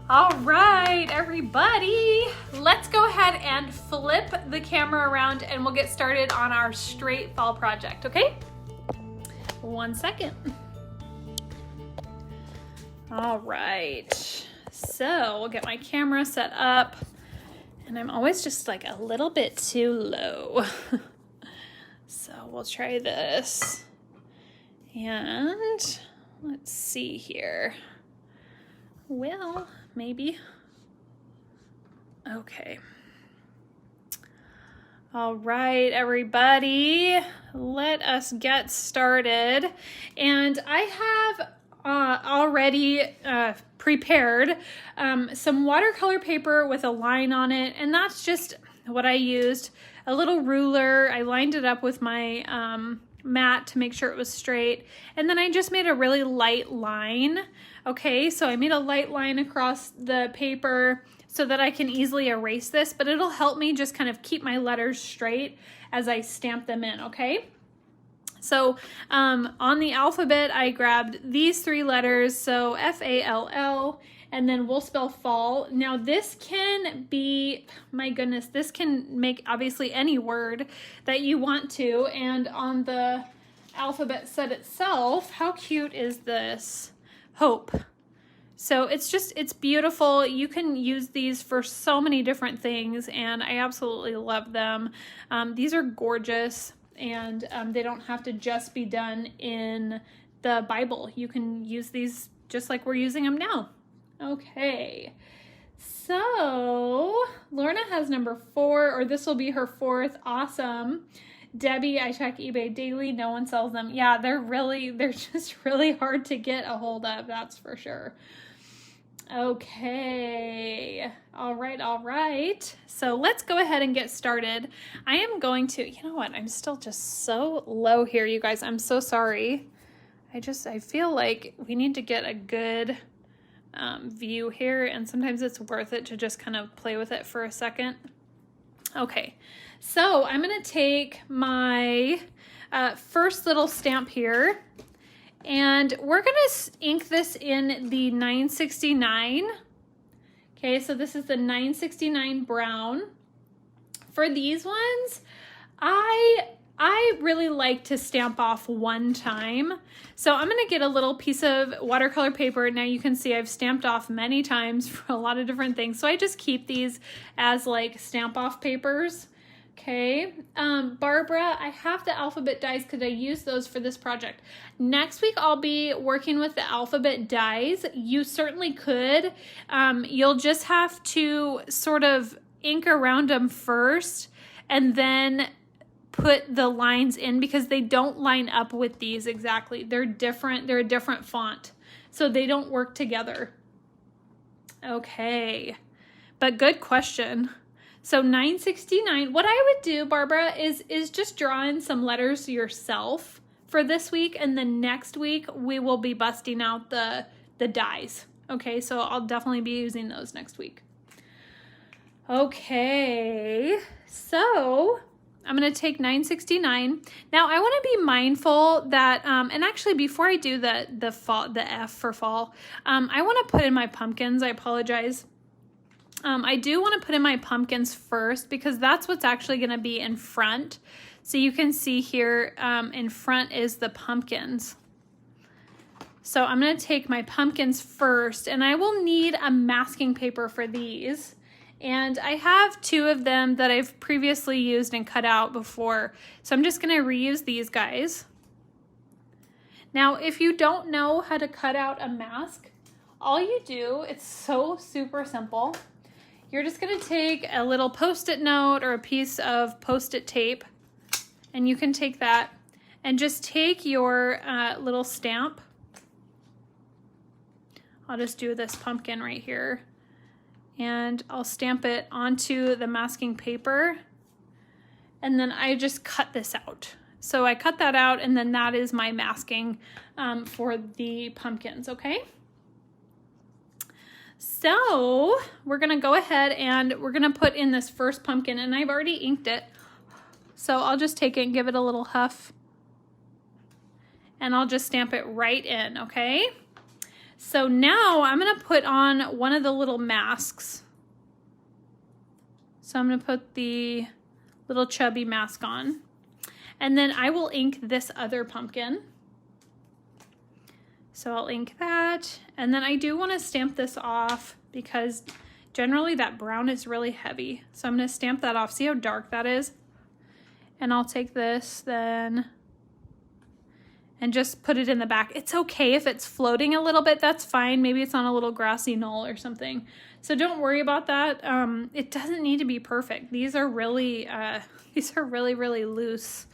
All right, everybody, let's go ahead and flip the camera around and we'll get started on our straight fall project, okay? 1 second. All right, so we'll get my camera set up, and I'm always just like a little bit too low. So we'll try this, and let's see here. Well, maybe. Okay. All right, everybody, let us get started. And I have already prepared some watercolor paper with a line on it, and that's just what I used. A little ruler, I lined it up with my mat to make sure it was straight, and then I just made a really light line. Okay, so I made a light line across the paper so that I can easily erase this, but it'll help me just kind of keep my letters straight as I stamp them in, okay? So on the alphabet, I grabbed these 3 letters, so F-A-L-L, and then we'll spell fall. Now this can be, my goodness, this can make obviously any word that you want to, and on the alphabet set itself, how cute is this? Hope. So it's beautiful. You can use these for so many different things, and I absolutely love them. These are gorgeous, and they don't have to just be done in the Bible. You can use these just like we're using them now. Okay, so Lorna has number 4, or this will be her 4th. Awesome. Debbie, I check eBay daily. No one sells them. Yeah, they're just really hard to get a hold of. That's for sure. Okay. All right. So let's go ahead and get started. I am going to, you know what? I'm still just so low here, you guys. I'm so sorry. I feel like we need to get a good view here, and sometimes it's worth it to just kind of play with it for a second. Okay, so I'm going to take my first little stamp here, and we're going to ink this in the 969. Okay, so this is the 969 brown. For these ones, I really like to stamp off one time. So I'm going to get a little piece of watercolor paper. Now you can see I've stamped off many times for a lot of different things. So I just keep these as like stamp off papers. Okay. Barbara, I have the alphabet dies because I use those for this project. Next week, I'll be working with the alphabet dies. You certainly could. You'll just have to sort of ink around them first and then put the lines in, because they don't line up with these exactly. They're different. They're a different font, so they don't work together. Okay, but good question. So 969, what I would do, Barbara, is just draw in some letters yourself for this week, and then next week we will be busting out the dies. Okay, so I'll definitely be using those next week. Okay, so I'm going to take 969. Now I want to be mindful that, and actually before I do the F for fall, I want to put in my pumpkins. I apologize. I do want to put in my pumpkins first, because that's what's actually going to be in front. So you can see here in front is the pumpkins. So I'm going to take my pumpkins first, and I will need a masking paper for these. And I have 2 of them that I've previously used and cut out before. So I'm just going to reuse these guys. Now, if you don't know how to cut out a mask, all you do, it's so super simple. You're just going to take a little Post-it note or a piece of Post-it tape, and you can take that and just take your little stamp. I'll just do this pumpkin right here. And I'll stamp it onto the masking paper, and then I just cut this out. So I cut that out, and then that is my masking for the pumpkins, okay? So we're gonna go ahead and we're gonna put in this first pumpkin, and I've already inked it. So I'll just take it and give it a little huff, and I'll just stamp it right in, okay? So now I'm gonna put on one of the little masks. So I'm gonna put the little chubby mask on. And then I will ink this other pumpkin. So I'll ink that. And then I do wanna stamp this off because generally that brown is really heavy. So I'm gonna stamp that off. See how dark that is? And I'll take this then and just put it in the back. It's okay if it's floating a little bit, that's fine. Maybe it's on a little grassy knoll or something. So don't worry about that. It doesn't need to be perfect. These are really, really loose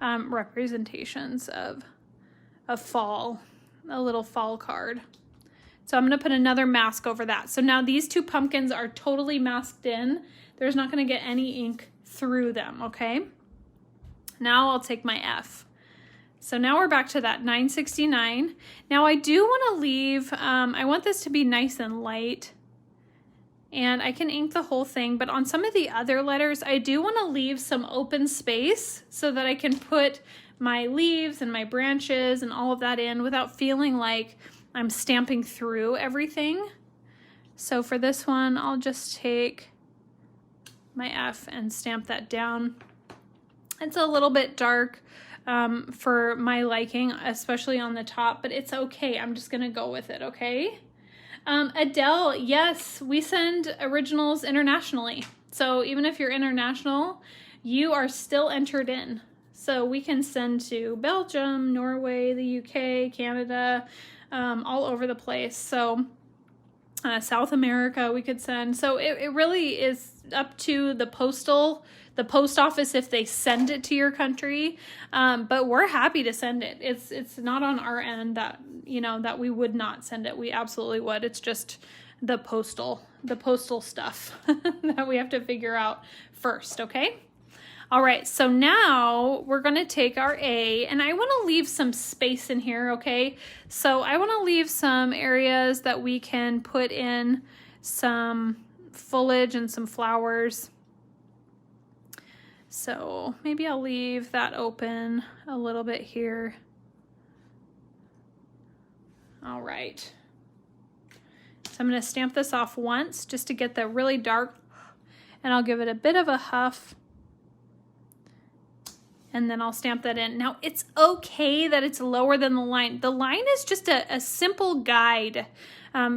representations of fall, a little fall card. So I'm gonna put another mask over that. So now these two pumpkins are totally masked in. There's not gonna get any ink through them, okay? Now I'll take my F. So now we're back to that 969. Now I do want to leave, I want this to be nice and light, and I can ink the whole thing, but on some of the other letters, I do want to leave some open space so that I can put my leaves and my branches and all of that in without feeling like I'm stamping through everything. So for this one, I'll just take my F and stamp that down. It's a little bit dark for my liking, especially on the top, but it's okay. I'm just gonna go with it, okay? Adele, yes, we send originals internationally. So even if you're international, you are still entered in. So we can send to Belgium, Norway, the UK, Canada, all over the place. So South America we could send. So it really is up to the post office if they send it to your country, but we're happy to send it. It's not on our end that, you know, that we would not send it. We absolutely would. It's just the postal stuff that we have to figure out first, okay? All right, so now we're gonna take our A, and I wanna leave some space in here, okay? So I wanna leave some areas that we can put in some foliage and some flowers. So maybe I'll leave that open a little bit here. All right. So I'm gonna stamp this off once just to get the really dark, and I'll give it a bit of a huff. And then I'll stamp that in. Now it's okay that it's lower than the line. The line is just a simple guide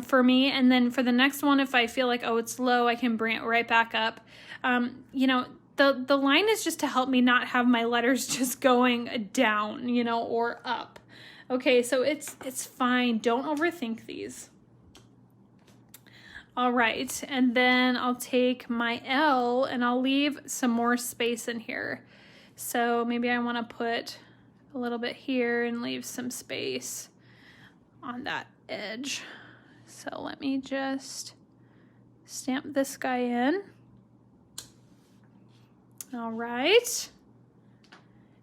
for me. And then for the next one, if I feel like, oh, it's low, I can bring it right back up. You know, the line is just to help me not have my letters just going down, you know, or up. Okay, so it's fine. Don't overthink these. All right, and then I'll take my L and I'll leave some more space in here. So maybe I want to put a little bit here and leave some space on that edge. So let me just stamp this guy in. All right.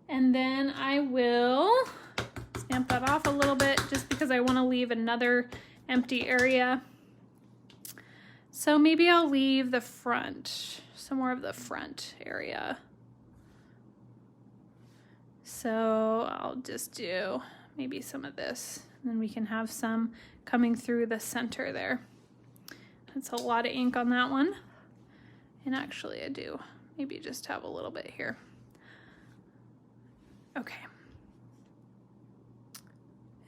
And then I will stamp that off a little bit just because I want to leave another empty area. So maybe I'll leave the front, some more of the front area. So I'll just do maybe some of this, and then we can have some coming through the center there. That's a lot of ink on that one. And actually I do maybe just have a little bit here. Okay.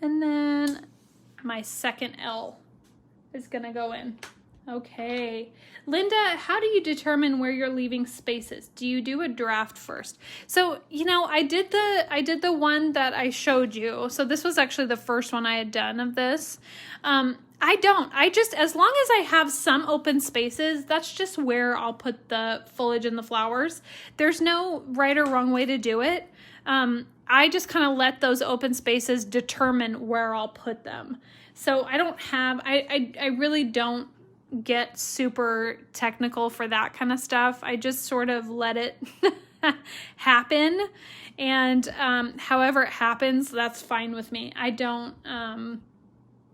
And then my second L is gonna go in. Okay. Linda, how do you determine where you're leaving spaces? Do you do a draft first? So, you know, I did the one that I showed you. So this was actually the first one I had done of this. I don't. I just, as long as I have some open spaces, that's just where I'll put the foliage and the flowers. There's no right or wrong way to do it. I just kind of let those open spaces determine where I'll put them. So I don't have, I really don't get super technical for that kind of stuff. I just sort of let it happen, and however it happens, that's fine with me. I don't,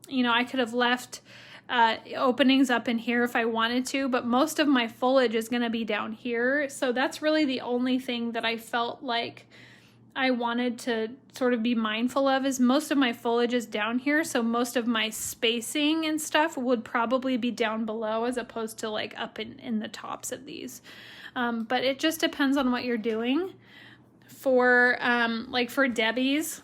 you know, I could have left openings up in here if I wanted to, but most of my foliage is going to be down here, so that's really the only thing that I felt like I wanted to sort of be mindful of is most of my foliage is down here, so most of my spacing and stuff would probably be down below as opposed to like up in the tops of these. But it just depends on what you're doing. For like for Debbie's,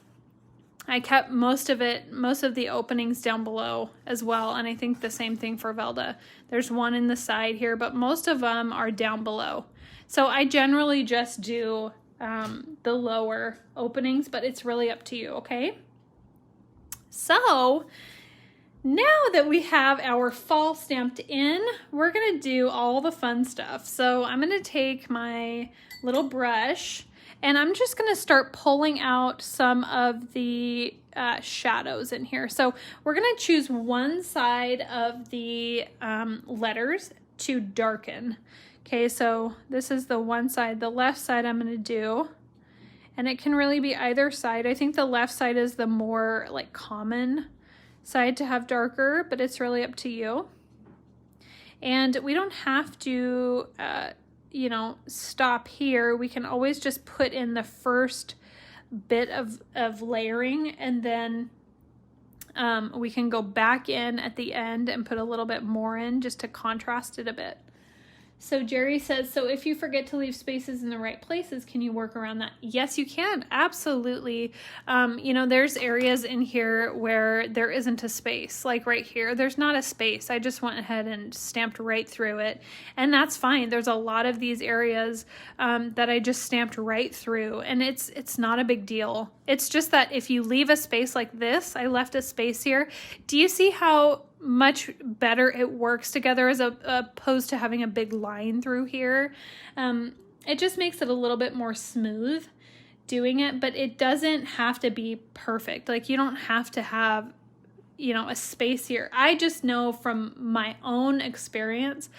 I kept most of the openings down below as well, and I think the same thing for Velda. There's one in the side here, but most of them are down below. So I generally just do the lower openings, but it's really up to you, okay? So now that we have our fall stamped in, we're gonna do all the fun stuff. So I'm gonna take my little brush and I'm just gonna start pulling out some of the shadows in here. So we're gonna choose one side of the letters to darken. Okay, so this is the one side. The left side I'm gonna do, and it can really be either side. I think the left side is the more like common side to have darker, but it's really up to you. And we don't have to, you know, stop here. We can always just put in the first bit of layering, and then we can go back in at the end and put a little bit more in just to contrast it a bit. So Jerry says, so if you forget to leave spaces in the right places, can you work around that? Yes, you can. Absolutely. You know, there's areas in here where there isn't a space. Like right here, there's not a space. I just went ahead and stamped right through it. And that's fine. There's a lot of these areas that I just stamped right through. And it's not a big deal. It's just that if you leave a space like this, I left a space here. Do you see how much better it works together as opposed to having a big line through here? It just makes it a little bit more smooth doing it, but it doesn't have to be perfect. Like you don't have to have, you know, a space here. I just know from my own experience,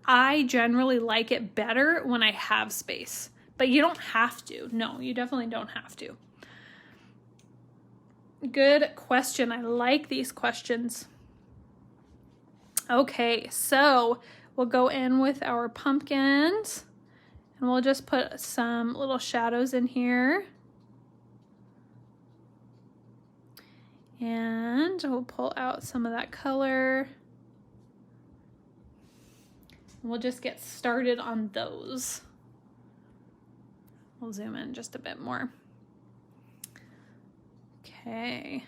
I generally like it better when I have space, but you don't have to. No, you definitely don't have to. Good question. I like these questions. Okay, so we'll go in with our pumpkins and we'll just put some little shadows in here. And we'll pull out some of that color. We'll just get started on those. We'll zoom in just a bit more. Okay.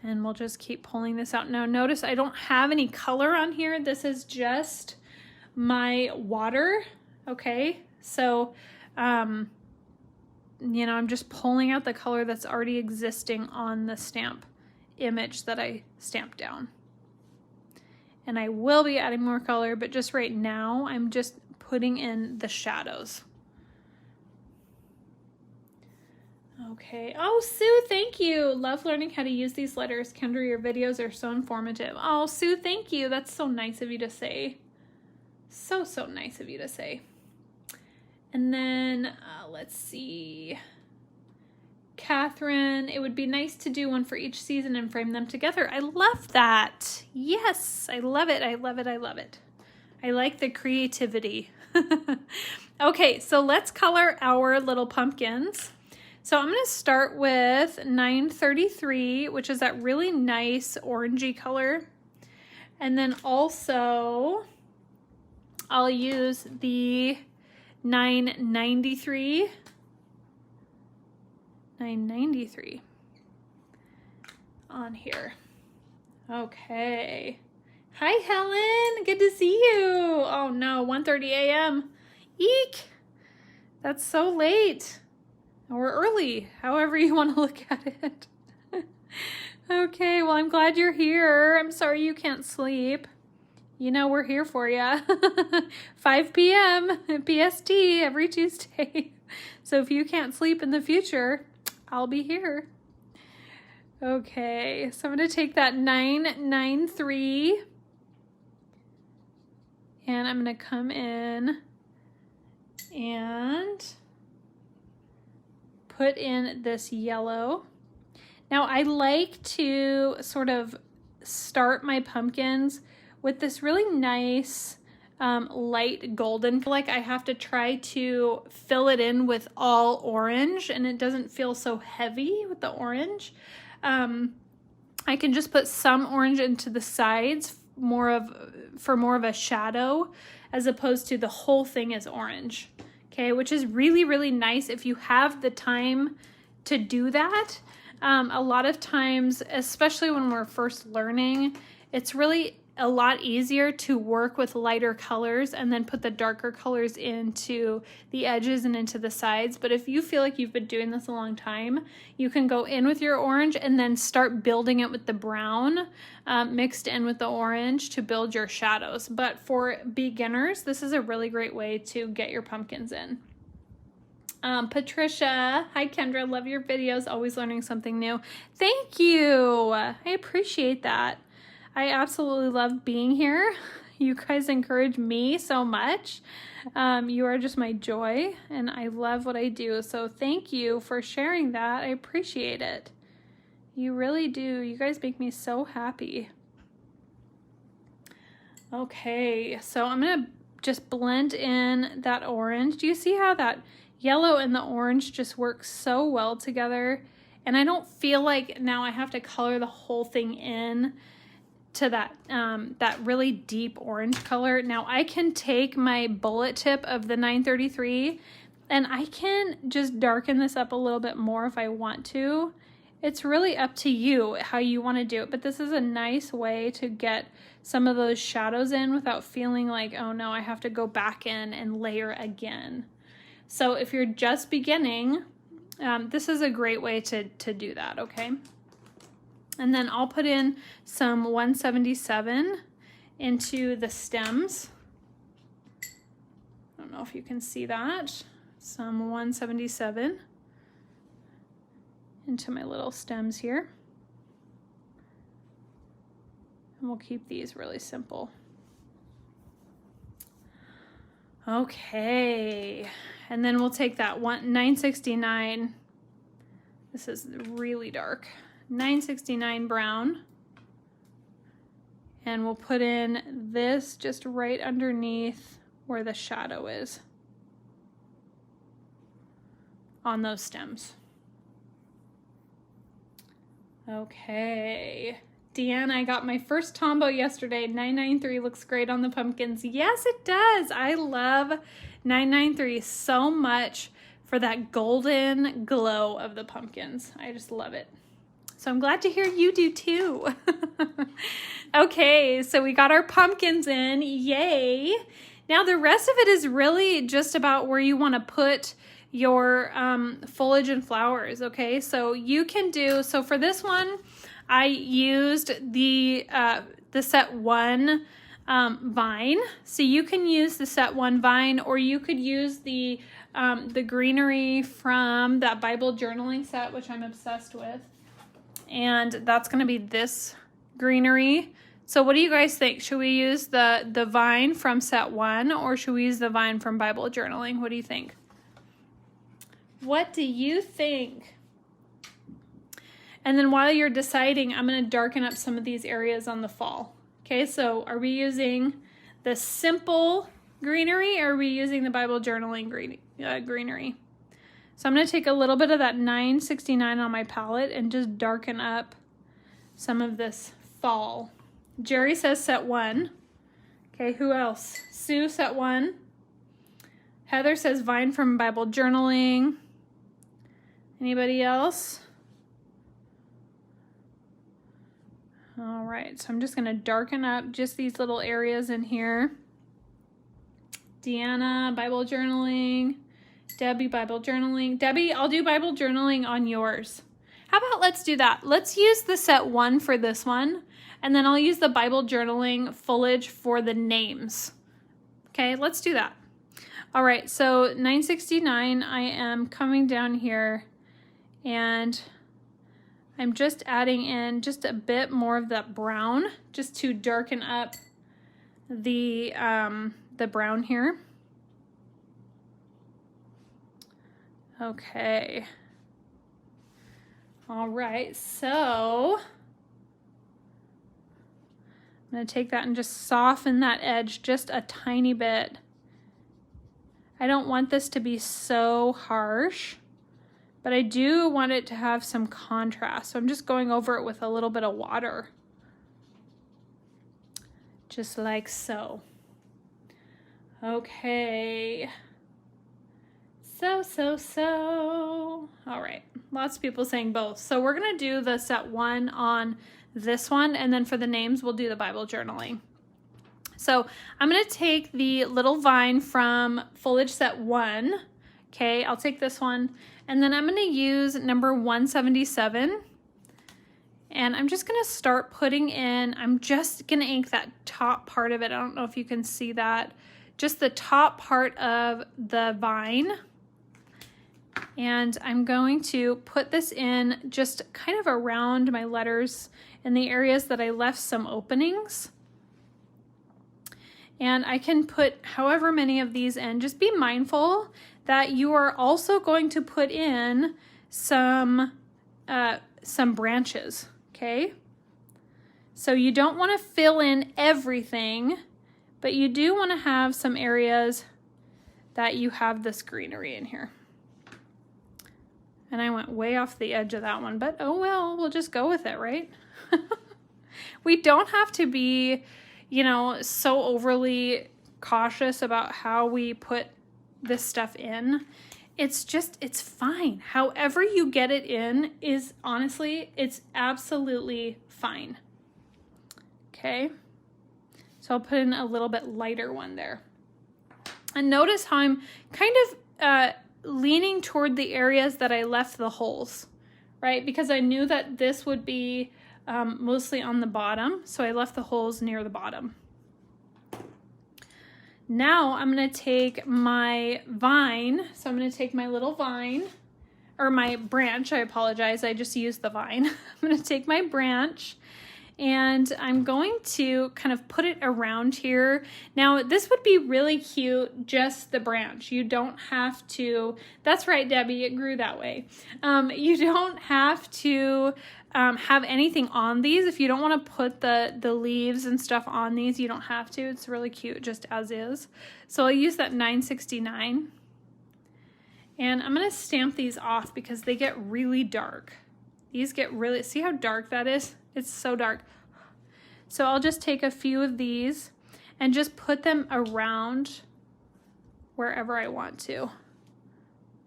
And we'll just keep pulling this out. Now notice I don't have any color on here. This is just my water, okay? So, you know, I'm just pulling out the color that's already existing on the stamp image that I stamped down. And I will be adding more color, but just right now, I'm just putting in the shadows. Okay. Oh, Sue, thank you. Love learning how to use these letters. Kendra, your videos are so informative. Oh, Sue, thank you. That's so nice of you to say. So nice of you to say. And then let's see. Catherine, it would be nice to do one for each season and frame them together. I love that. Yes, I love it. I love it. I love it. I like the creativity. Okay, so let's color our little pumpkins. So I'm going to start with 933, which is that really nice orangey color. And then also I'll use the 993 on here. Okay. Hi, Helen. Good to see you. Oh no, 1:30 a.m. Eek. That's so late. Or early, however you want to look at it. Okay, well, I'm glad you're here. I'm sorry you can't sleep. You know, we're here for you. 5 p.m. PST every Tuesday. So if you can't sleep in the future, I'll be here. Okay, so I'm going to take that 993 and I'm going to come in and put in this yellow. Now I like to sort of start my pumpkins with this really nice light golden. Like I have to try to fill it in with all orange, and it doesn't feel so heavy with the orange. I can just put some orange into the sides for more of a shadow, as opposed to the whole thing is orange. Okay, which is really, really nice if you have the time to do that. A lot of times, especially when we're first learning, it's really a lot easier to work with lighter colors and then put the darker colors into the edges and into the sides. But if you feel like you've been doing this a long time, you can go in with your orange and then start building it with the brown mixed in with the orange to build your shadows. But for beginners, this is a really great way to get your pumpkins in. Patricia, hi Kendra, love your videos, always learning something new. Thank you. I appreciate that. I absolutely love being here. You guys encourage me so much. You are just my joy, and I love what I do. So thank you for sharing that. I appreciate it. You really do. You guys make me so happy. Okay, so I'm gonna just blend in that orange. Do you see how that yellow and the orange just work so well together? And I don't feel like now I have to color the whole thing in to that really deep orange color. Now I can take my bullet tip of the 933 and I can just darken this up a little bit more if I want to. It's really up to you how you want to do it, but this is a nice way to get some of those shadows in without feeling like, oh no, I have to go back in and layer again. So if you're just beginning, this is a great way to do that, okay? And then I'll put in some 177 into the stems. I don't know if you can see that. Some 177 into my little stems here. And we'll keep these really simple. Okay, and then we'll take that 969. This is really dark. 969 brown, and we'll put in this just right underneath where the shadow is on those stems. Okay, Deanna, I got my first Tombow yesterday. 993 looks great on the pumpkins. Yes, it does. I love 993 so much for that golden glow of the pumpkins. I just love it. So I'm glad to hear you do too. Okay, so we got our pumpkins in, yay. Now the rest of it is really just about where you want to put your foliage and flowers, okay? So you can do, so for this one, I used the set 1 vine. So you can use the set 1 vine, or you could use the greenery from that Bible journaling set, which I'm obsessed with. And that's going to be this greenery. So what do you guys think? Should we use the vine from set 1, or should we use the vine from Bible journaling? What do you think? What do you think? And then while you're deciding, I'm going to darken up some of these areas on the fall. Okay, so are we using the simple greenery, or are we using the Bible journaling greenery? So I'm going to take a little bit of that 969 on my palette and just darken up some of this fall. Jerry says set 1. Okay, who else? Sue, set 1. Heather says vine from Bible journaling. Anybody else? All right, so I'm just going to darken up just these little areas in here. Deanna, Bible journaling. Debbie, Bible journaling. Debbie, I'll do Bible journaling on yours. How about let's do that? Let's use the set 1 for this one, and then I'll use the Bible journaling foliage for the names. Okay, let's do that. All right, so 969, I am coming down here, and I'm just adding in just a bit more of that brown, just to darken up the brown here. Okay. All right, so I'm going to take that and just soften that edge just a tiny bit. I don't want this to be so harsh, but I do want it to have some contrast. So I'm just going over it with a little bit of water. Just like so. Okay. So. All right. Lots of people saying both. So we're going to do the set 1 on this one, and then for the names, we'll do the Bible journaling. So I'm going to take the little vine from Foliage set 1. Okay, I'll take this one, and then I'm going to use number 177. And I'm just going to start putting in, I'm just going to ink that top part of it. I don't know if you can see that. Just the top part of the vine. And I'm going to put this in just kind of around my letters in the areas that I left some openings. And I can put however many of these in. Just be mindful that you are also going to put in some branches, okay? So you don't want to fill in everything, but you do want to have some areas that you have this greenery in here. And I went way off the edge of that one, but oh well, we'll just go with it, right? We don't have to be, you know, so overly cautious about how we put this stuff in. It's just, it's fine. However you get it in is, honestly, it's absolutely fine. Okay. So I'll put in a little bit lighter one there. And notice how I'm kind of leaning toward the areas that I left the holes, right? Because I knew that this would be mostly on the bottom, so I left the holes near the bottom. Now I'm going to take my vine, so I'm going to take my little vine, or my branch, I apologize, I just used the vine. I'm going to take my branch, and I'm going to kind of put it around here. Now this would be really cute, just the branch. You don't have to, that's right Debbie, it grew that way. You don't have to have anything on these. If you don't want to put the leaves and stuff on these, you don't have to. It's really cute just as is. So I'll use that 969. And I'm going to stamp these off because they get really dark. These get really, see how dark that is? It's so dark. So I'll just take a few of these and just put them around wherever I want to.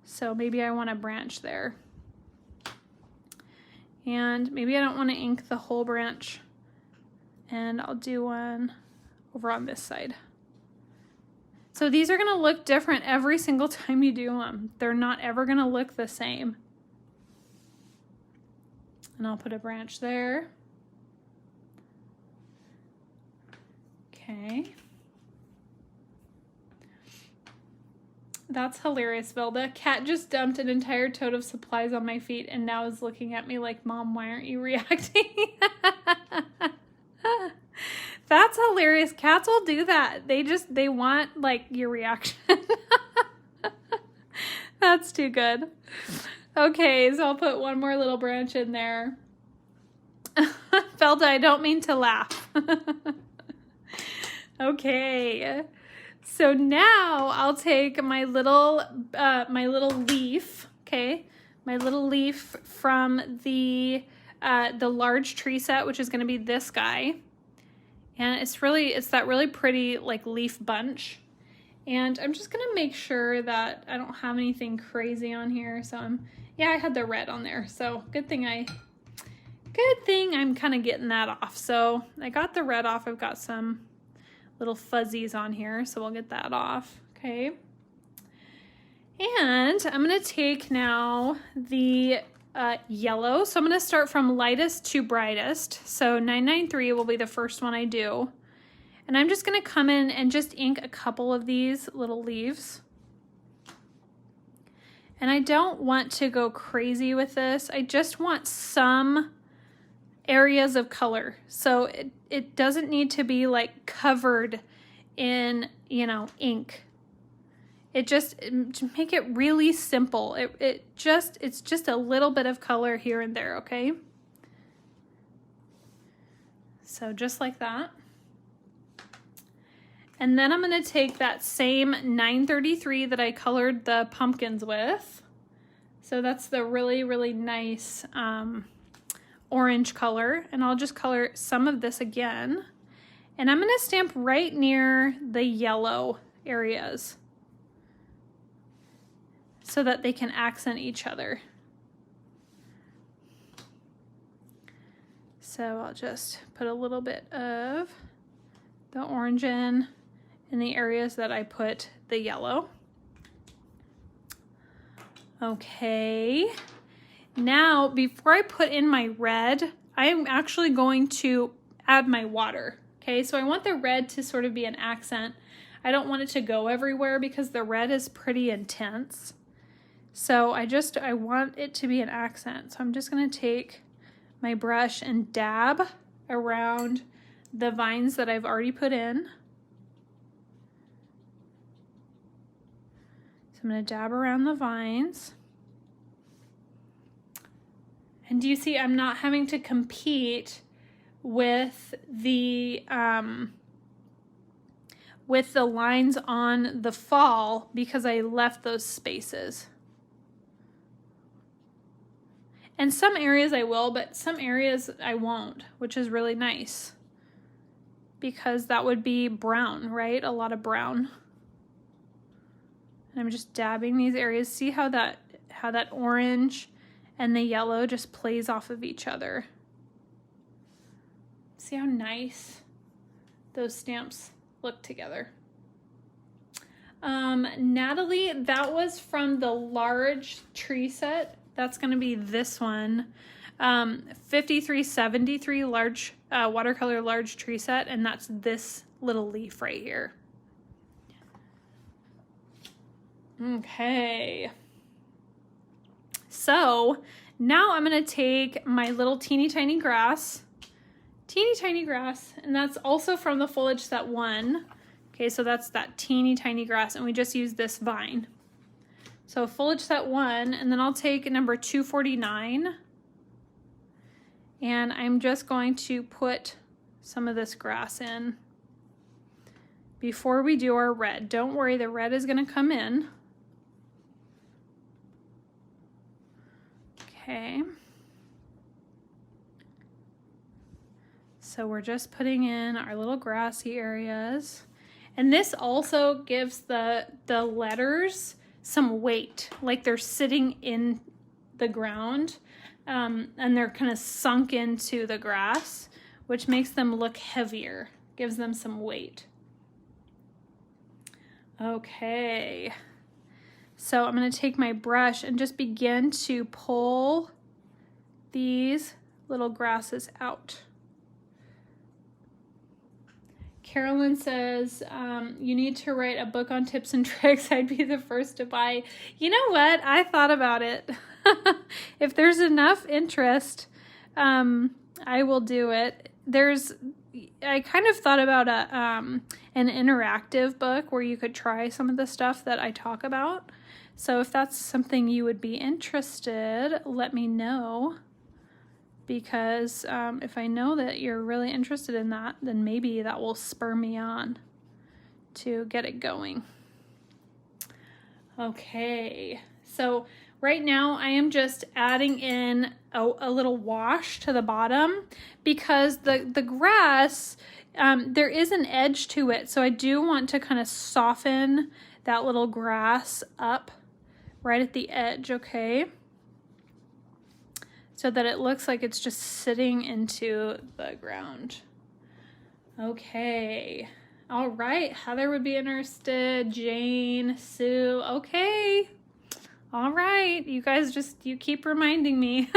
So maybe I want a branch there. And maybe I don't want to ink the whole branch. And I'll do one over on this side. So these are going to look different every single time you do them. They're not ever going to look the same. And I'll put a branch there. Okay. That's hilarious, Vilda. Cat just dumped an entire tote of supplies on my feet and now is looking at me like, Mom, why aren't you reacting? That's hilarious. Cats will do that. They want like your reaction. That's too good. Okay, so I'll put one more little branch in there. Velda, I don't mean to laugh. Okay. So now I'll take my little leaf, okay? My little leaf from the large tree set, which is going to be this guy. And it's that really pretty like leaf bunch. And I'm just going to make sure that I don't have anything crazy on here. So I had the red on there. So good thing I'm kind of getting that off. So I got the red off. I've got some little fuzzies on here, so we'll get that off. Okay. And I'm going to take now the yellow. So I'm going to start from lightest to brightest. So 993 will be the first one I do. And I'm just going to come in and just ink a couple of these little leaves. And I don't want to go crazy with this. I just want some areas of color. So it doesn't need to be like covered in, ink. Just make it really simple. It's just a little bit of color here and there, okay? So just like that. And then I'm going to take that same 933 that I colored the pumpkins with. So that's the really, really nice orange color. And I'll just color some of this again. And I'm going to stamp right near the yellow areas so that they can accent each other. So I'll just put a little bit of the orange in the areas that I put the yellow. Okay, now before I put in my red, I'm actually going to add my water. Okay, so I want the red to sort of be an accent. I don't want it to go everywhere because the red is pretty intense. So I want it to be an accent. So I'm just going to take my brush and dab around the vines that I've already put in. So I'm going to dab around the vines. And do you see I'm not having to compete with the lines on the fall because I left those spaces. And some areas I will, but some areas I won't, which is really nice because that would be brown, right? A lot of brown. And I'm just dabbing these areas. See how that orange and the yellow just plays off of each other. See how nice those stamps look together. Natalie, that was from the large tree set. That's going to be this one. 5373 large watercolor large tree set, and that's this little leaf right here. Okay. So now I'm going to take my little teeny tiny grass, and that's also from the Foliage set 1. Okay, so that's that teeny tiny grass, and we just use this vine. So Foliage set 1, and then I'll take number 249, and I'm just going to put some of this grass in before we do our red. Don't worry, the red is going to come in. Okay. So we're just putting in our little grassy areas. And this also gives the letters some weight, like they're sitting in the ground and they're kind of sunk into the grass, which makes them look heavier, gives them some weight. Okay, so I'm going to take my brush and just begin to pull these little grasses out. Carolyn says, you need to write a book on tips and tricks. I'd be the first to buy. You know what? I thought about it. If there's enough interest, I will do it. I kind of thought about an interactive book where you could try some of the stuff that I talk about. So if that's something you would be interested, let me know. Because if I know that you're really interested in that, then maybe that will spur me on to get it going. Okay, so right now I am just adding in a little wash to the bottom because the grass, there is an edge to it. So I do want to kind of soften that little grass up right at the edge, okay? So that it looks like it's just sitting into the ground. Okay. All right. Heather would be interested. Jane, Sue. Okay. All right. You guys you keep reminding me.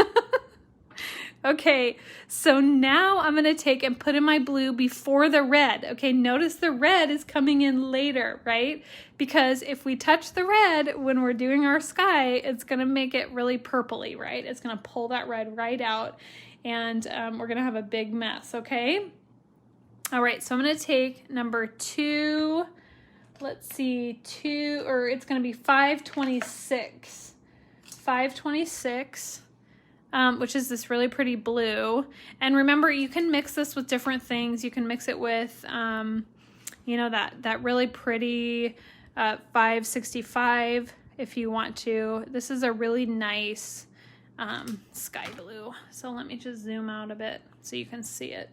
Okay. So now I'm going to take and put in my blue before the red. Okay. Notice the red is coming in later, right? Because if we touch the red when we're doing our sky, it's going to make it really purpley, right? It's going to pull that red right out, and we're going to have a big mess, okay? All right, so I'm going to take number 2, let's see, it's going to be 526. 526. Which is this really pretty blue. And remember, you can mix this with different things. You can mix it with, you know, that really pretty 565 if you want to. This is a really nice sky blue. So let me just zoom out a bit so you can see it.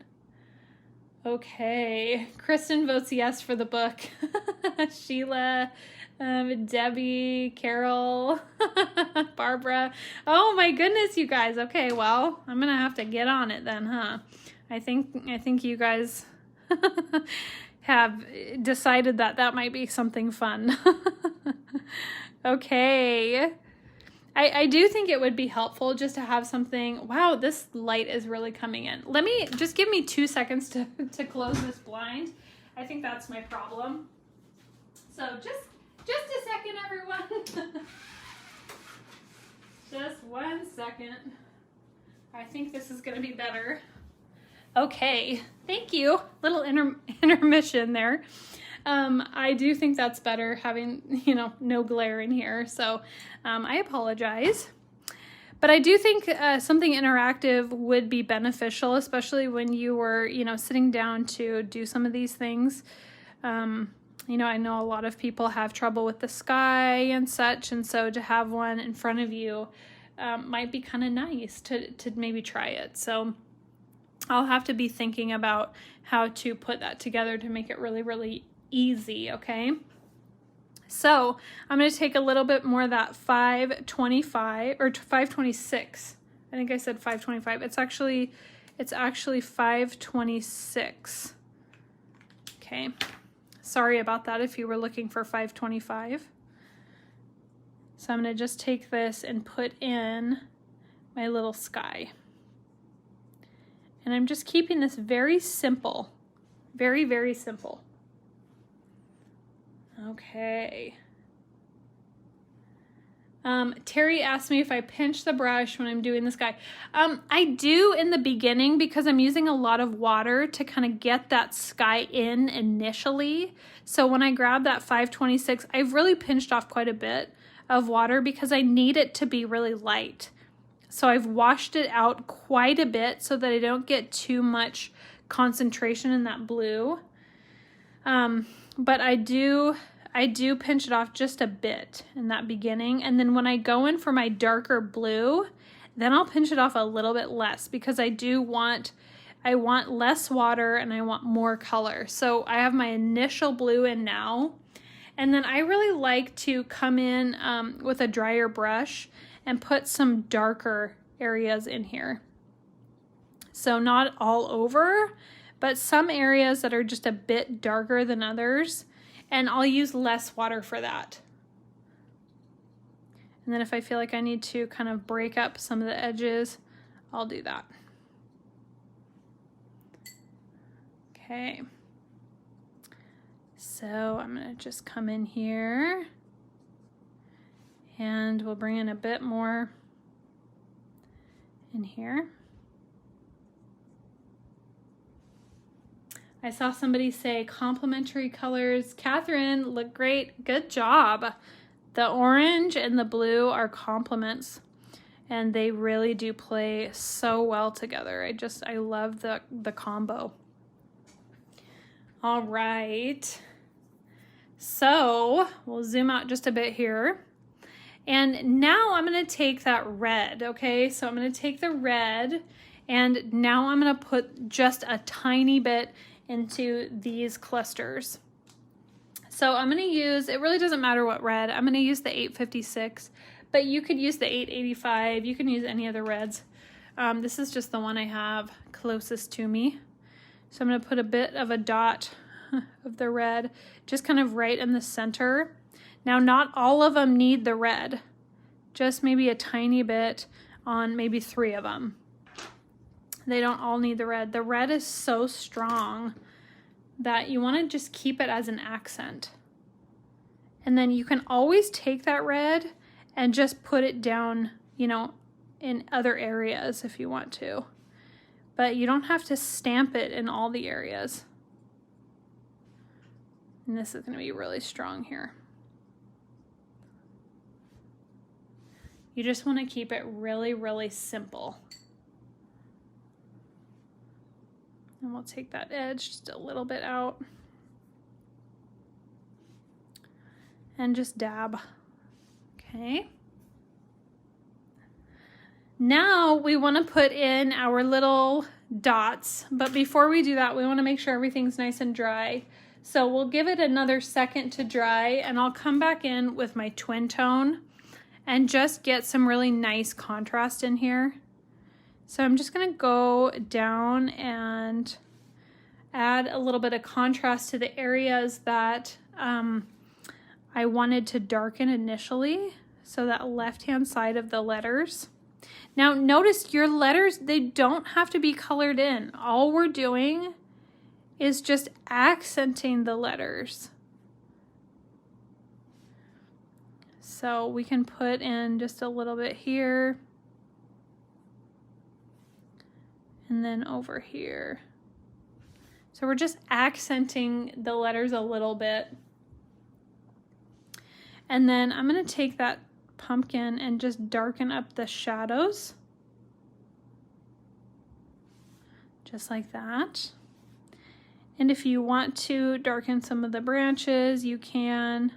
Okay, Kristen votes yes for the book. Sheila, Debbie, Carol, Barbara. Oh my goodness, you guys. Okay, well, I'm gonna have to get on it then, huh? I think you guys have decided that that might be something fun. Okay. I do think it would be helpful just to have something. Wow, this light is really coming in. Let me, just give me 2 seconds to close this blind. I think that's my problem. So just a second, everyone. Just 1 second. I think this is gonna be better. Okay, thank you. Little intermission there. I do think that's better having, you know, no glare in here. So I apologize. But I do think something interactive would be beneficial, especially when you were, you know, sitting down to do some of these things. You know, I know a lot of people have trouble with the sky and such. And so to have one in front of you might be kind of nice to maybe try it. So I'll have to be thinking about how to put that together to make it really, really easy, okay? So I'm going to take a little bit more of that 525 or 526. I think I said 525. It's actually 526. Okay. Sorry about that if you were looking for 525. So I'm going to just take this and put in my little sky. And I'm just keeping this very simple. Very, very simple. Okay. Terry asked me if I pinch the brush when I'm doing the sky. I do in the beginning because I'm using a lot of water to kind of get that sky in initially. So when I grab that 526, I've really pinched off quite a bit of water because I need it to be really light. So I've washed it out quite a bit so that I don't get too much concentration in that blue. But I do pinch it off just a bit in that beginning. And then when I go in for my darker blue, then I'll pinch it off a little bit less because I want less water and I want more color. So I have my initial blue in now. And then I really like to come in with a drier brush and put some darker areas in here. So not all over, but some areas that are just a bit darker than others, and I'll use less water for that. And then if I feel like I need to kind of break up some of the edges, I'll do that. Okay. So I'm gonna just come in here and we'll bring in a bit more in here. I saw somebody say complementary colors. Catherine, look great. Good job. The orange and the blue are complements and they really do play so well together. I love the combo. All right. So we'll zoom out just a bit here. And now I'm going to take that red, okay? So I'm going to take the red and now I'm going to put just a tiny bit into these clusters. So I'm going to use, it really doesn't matter what red, I'm going to use the 856, but you could use the 885, you can use any of the reds. This is just the one I have closest to me. So I'm going to put a bit of a dot of the red, just kind of right in the center. Now not all of them need the red, just maybe a tiny bit on maybe 3 of them. They don't all need the red. The red is so strong that you want to just keep it as an accent. And then you can always take that red and just put it down, you know, in other areas if you want to. But you don't have to stamp it in all the areas. And this is going to be really strong here. You just want to keep it really, really simple. And we'll take that edge just a little bit out. and just dab. Okay. Now we want to put in our little dots, but before we do that, we want to make sure everything's nice and dry. So we'll give it another second to dry, and I'll come back in with my twin tone and just get some really nice contrast in here. So I'm just going to go down and add a little bit of contrast to the areas that I wanted to darken initially. So that left-hand side of the letters. Now notice your letters, they don't have to be colored in. All we're doing is just accenting the letters. So we can put in just a little bit here. And then over here. So we're just accenting the letters a little bit. And then I'm going to take that pumpkin and just darken up the shadows. Just like that. And if you want to darken some of the branches, you can.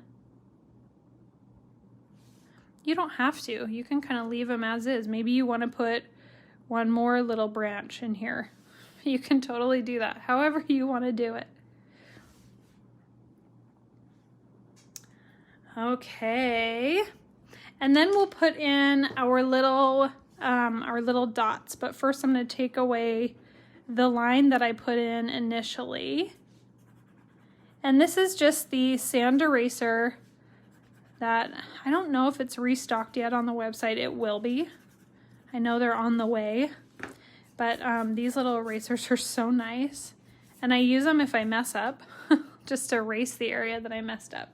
You don't have to. You can kind of leave them as is. Maybe you want to put one more little branch in here. You can totally do that, however you want to do it. Okay. And then we'll put in our little dots. But first I'm going to take away the line that I put in initially. And this is just the sand eraser that I don't know if it's restocked yet on the website. It will be. I know they're on the way. But these little erasers are so nice. And I use them if I mess up, just to erase the area that I messed up.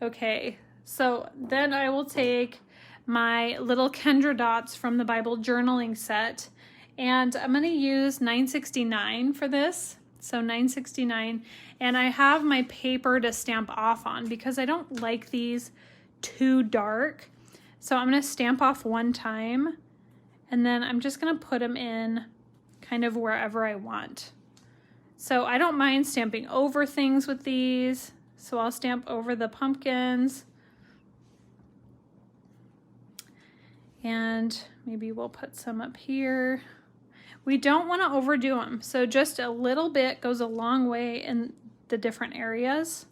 Okay. So then I will take my little Kendra dots from the Bible journaling set, and I'm going to use 969 for this. So 969, and I have my paper to stamp off on because I don't like these too dark. So I'm going to stamp off one time, and then I'm just going to put them in kind of wherever I want. So I don't mind stamping over things with these. So I'll stamp over the pumpkins. And maybe we'll put some up here. We don't want to overdo them. So just a little bit goes a long way in the different areas.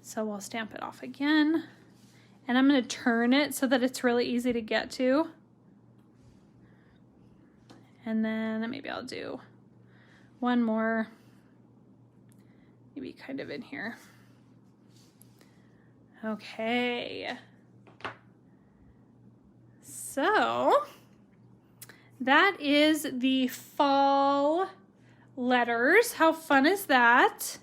So we'll stamp it off again. And I'm going to turn it so that it's really easy to get to. And then maybe I'll do one more, maybe kind of in here. Okay. So that is the fall letters. How fun is that?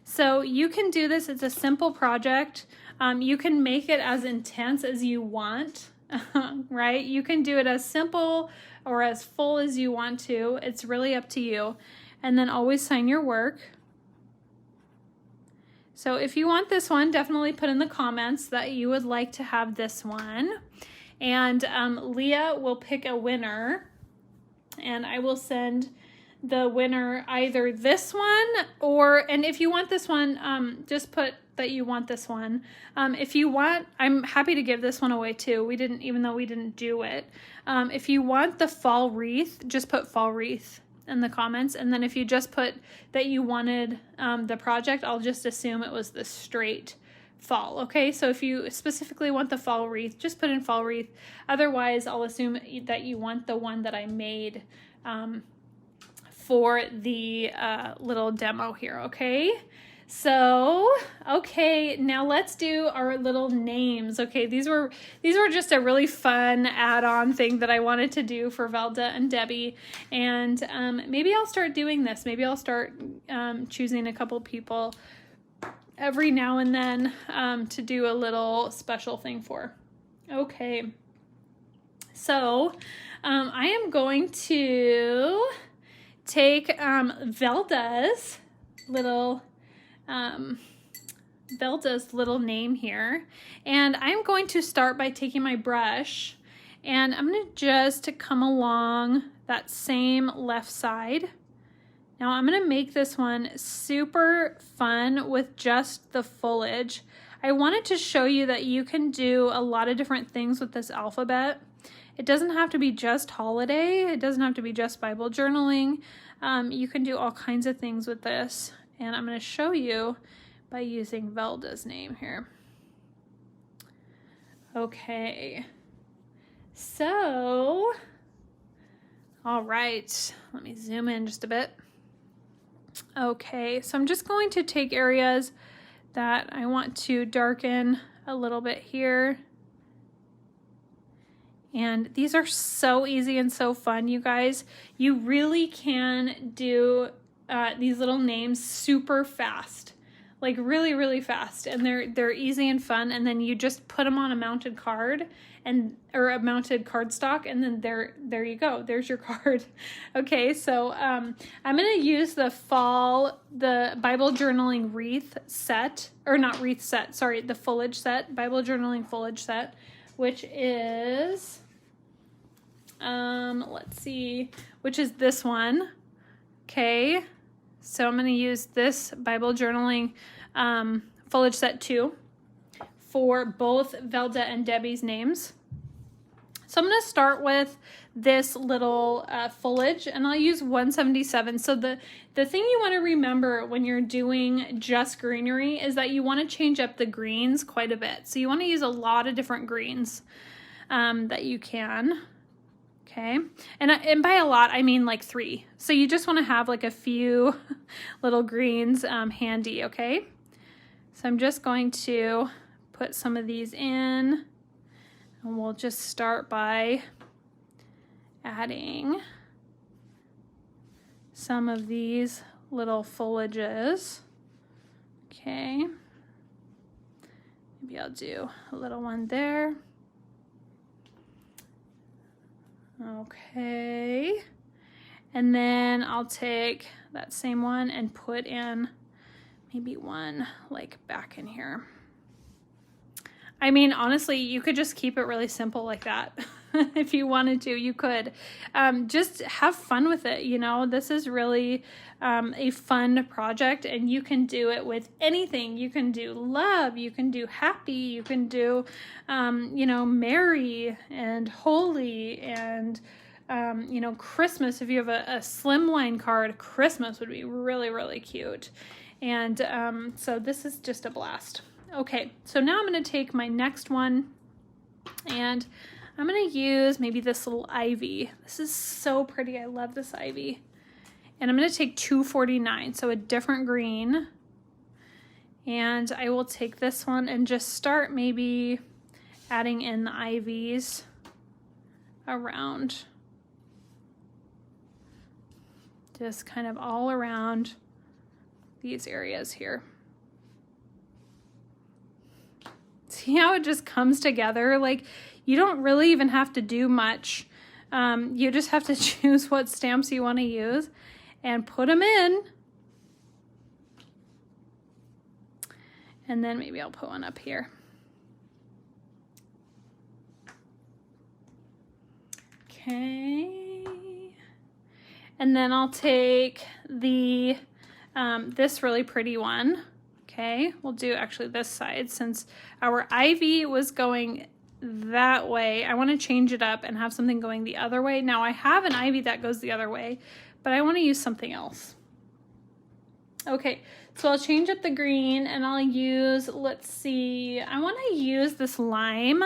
So you can do this. It's a simple project. You can make it as intense as you want, right? You can do it as simple or as full as you want to. It's really up to you. And then always sign your work. So if you want this one, definitely put in the comments that you would like to have this one. And Leah will pick a winner, and I will send the winner either this one or, and if you want this one, just put that you want this one. If you want, I'm happy to give this one away too. Even though we didn't do it. If you want the fall wreath, just put fall wreath in the comments. And then if you just put that you wanted the project, I'll just assume it was the straight fall. Okay, so if you specifically want the fall wreath, just put in fall wreath. Otherwise, I'll assume that you want the one that I made for the little demo here. Okay, so okay, now let's do our little names. Okay, these were just a really fun add-on thing that I wanted to do for Velda and Debbie, and maybe I'll start doing this. Maybe I'll start choosing a couple people every now and then to do a little special thing for. Okay, so I am going to take Velda's little name here, and I'm going to start by taking my brush, and I'm going to just come along that same left side Now I'm gonna make this one super fun with just the foliage. I wanted to show you that you can do a lot of different things with this alphabet. It doesn't have to be just holiday. It doesn't have to be just Bible journaling. You can do all kinds of things with this. And I'm gonna show you by using Velda's name here. Okay, so, all right, let me zoom in just a bit. Okay, so I'm just going to take areas that I want to darken a little bit here. And these are so easy and so fun, you guys. You really can do these little names super fast, like really, really fast. And they're easy and fun. And then you just put them on a mounted card or a mounted cardstock, and then there you go. There's your card. Okay, so I'm gonna use the Bible journaling wreath set, or not wreath set, sorry, the foliage set, Bible journaling foliage set, which is, let's see, which is this one. Okay, so I'm gonna use this Bible journaling foliage set 2 for both Velda and Debbie's names. So I'm going to start with this little foliage, and I'll use 177. So the thing you want to remember when you're doing just greenery is that you want to change up the greens quite a bit. So you want to use a lot of different greens that you can. Okay, and by a lot I mean like 3. So you just want to have like a few little greens handy. Okay, so I'm just going to put some of these in. And we'll just start by adding some of these little foliages. Okay. Maybe I'll do a little one there. Okay. And then I'll take that same one and put in maybe one like back in here. I mean, honestly, you could just keep it really simple like that. If you wanted to, you could. Just have fun with it, you know. This is really a fun project, and you can do it with anything. You can do love, you can do happy, you can do, you know, merry and holy, and, you know, Christmas. If you have a slimline card, Christmas would be really, really cute. And so this is just a blast. Okay, so now I'm going to take my next one, and I'm going to use maybe this little ivy. This is so pretty. I love this ivy. And I'm going to take 249, so a different green. And I will take this one and just start maybe adding in the ivies around. Just kind of all around these areas here. See how it just comes together? Like, you don't really even have to do much. You just have to choose what stamps you want to use and put them in. And then maybe I'll put one up here. Okay. And then I'll take the this really pretty one. Okay, we'll do actually this side since our ivy was going that way. I want to change it up and have something going the other way. Now I have an ivy that goes the other way, but I want to use something else. Okay, so I'll change up the green and I'll use, let's see, I want to use this lime.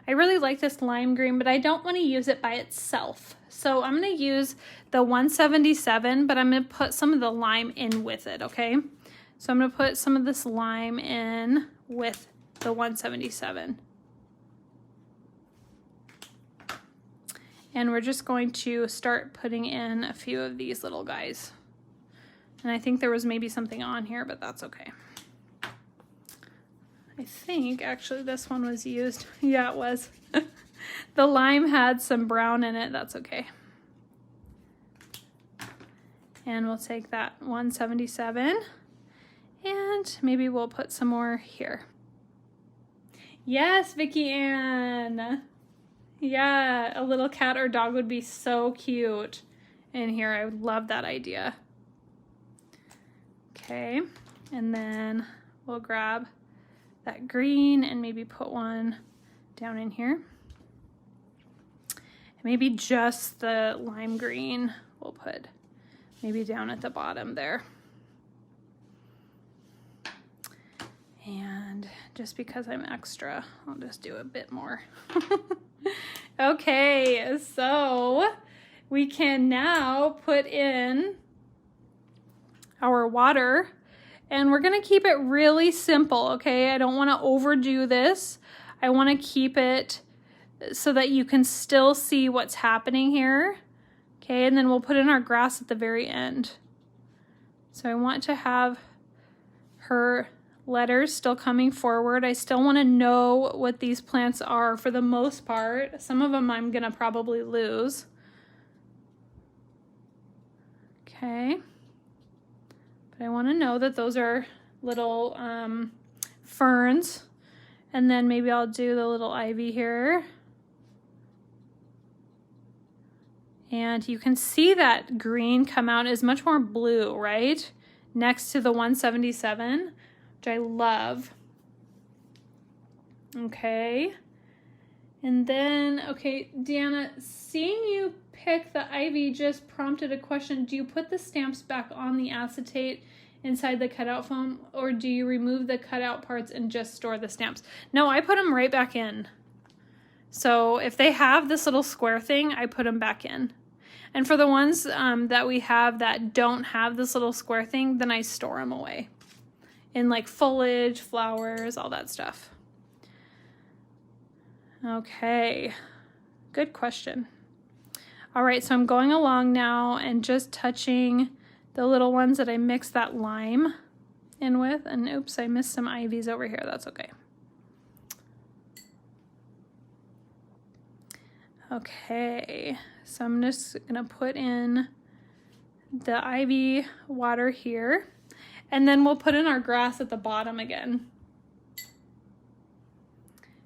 I really like this lime green, but I don't want to use it by itself. So I'm going to use the 177, but I'm going to put some of the lime in with it, okay? So I'm going to put some of this lime in with the 177. And we're just going to start putting in a few of these little guys. And I think there was maybe something on here, but that's okay. I think actually this one was used. Yeah, it was. The lime had some brown in it. That's okay. And we'll take that 177. And maybe we'll put some more here. Yes, Vicki Ann. Yeah, a little cat or dog would be so cute in here. I would love that idea. Okay, and then we'll grab that green and maybe put one down in here. Maybe just the lime green we'll put maybe down at the bottom there. And just because I'm extra, I'll just do a bit more. Okay, so we can now put in our water, and we're gonna keep it really simple, okay? I don't wanna overdo this. I wanna keep it so that you can still see what's happening here. Okay, and then we'll put in our grass at the very end. So I want to have her letters still coming forward. I still want to know what these plants are for the most part. Some of them I'm gonna probably lose. Okay, but I want to know that those are little ferns, and then maybe I'll do the little ivy here. And you can see that green come out is much more blue, right? Next to the 177, which I love. Okay. And then, okay, Deanna, seeing you pick the ivy just prompted a question. Do you put the stamps back on the acetate inside the cutout foam, or do you remove the cutout parts and just store the stamps? No, I put them right back in. So if they have this little square thing, I put them back in. And for the ones that we have that don't have this little square thing, then I store them away in like foliage, flowers, all that stuff. Okay, good question. All right, so I'm going along now and just touching the little ones that I mixed that lime in with. And oops, I missed some ivies over here. That's okay. Okay, so I'm just gonna put in the ivy water here, and then we'll put in our grass at the bottom again.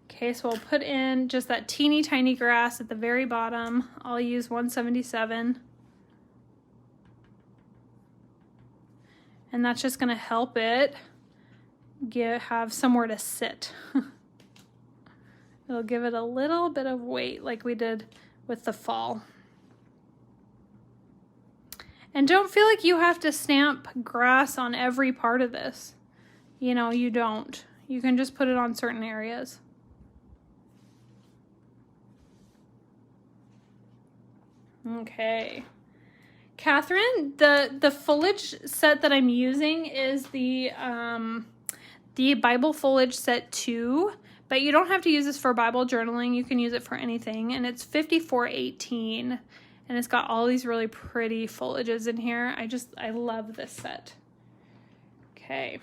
Okay, so we'll put in just that teeny tiny grass at the very bottom. I'll use 177. And that's just gonna help it have somewhere to sit. It'll give it a little bit of weight like we did with the fall. And don't feel like you have to stamp grass on every part of this. You know, you don't. You can just put it on certain areas. Okay. Catherine, the foliage set that I'm using is the Bible Foliage Set 2. But you don't have to use this for Bible journaling. You can use it for anything. And it's 54.18. And it's got all these really pretty foliages in here. I love this set. Okay.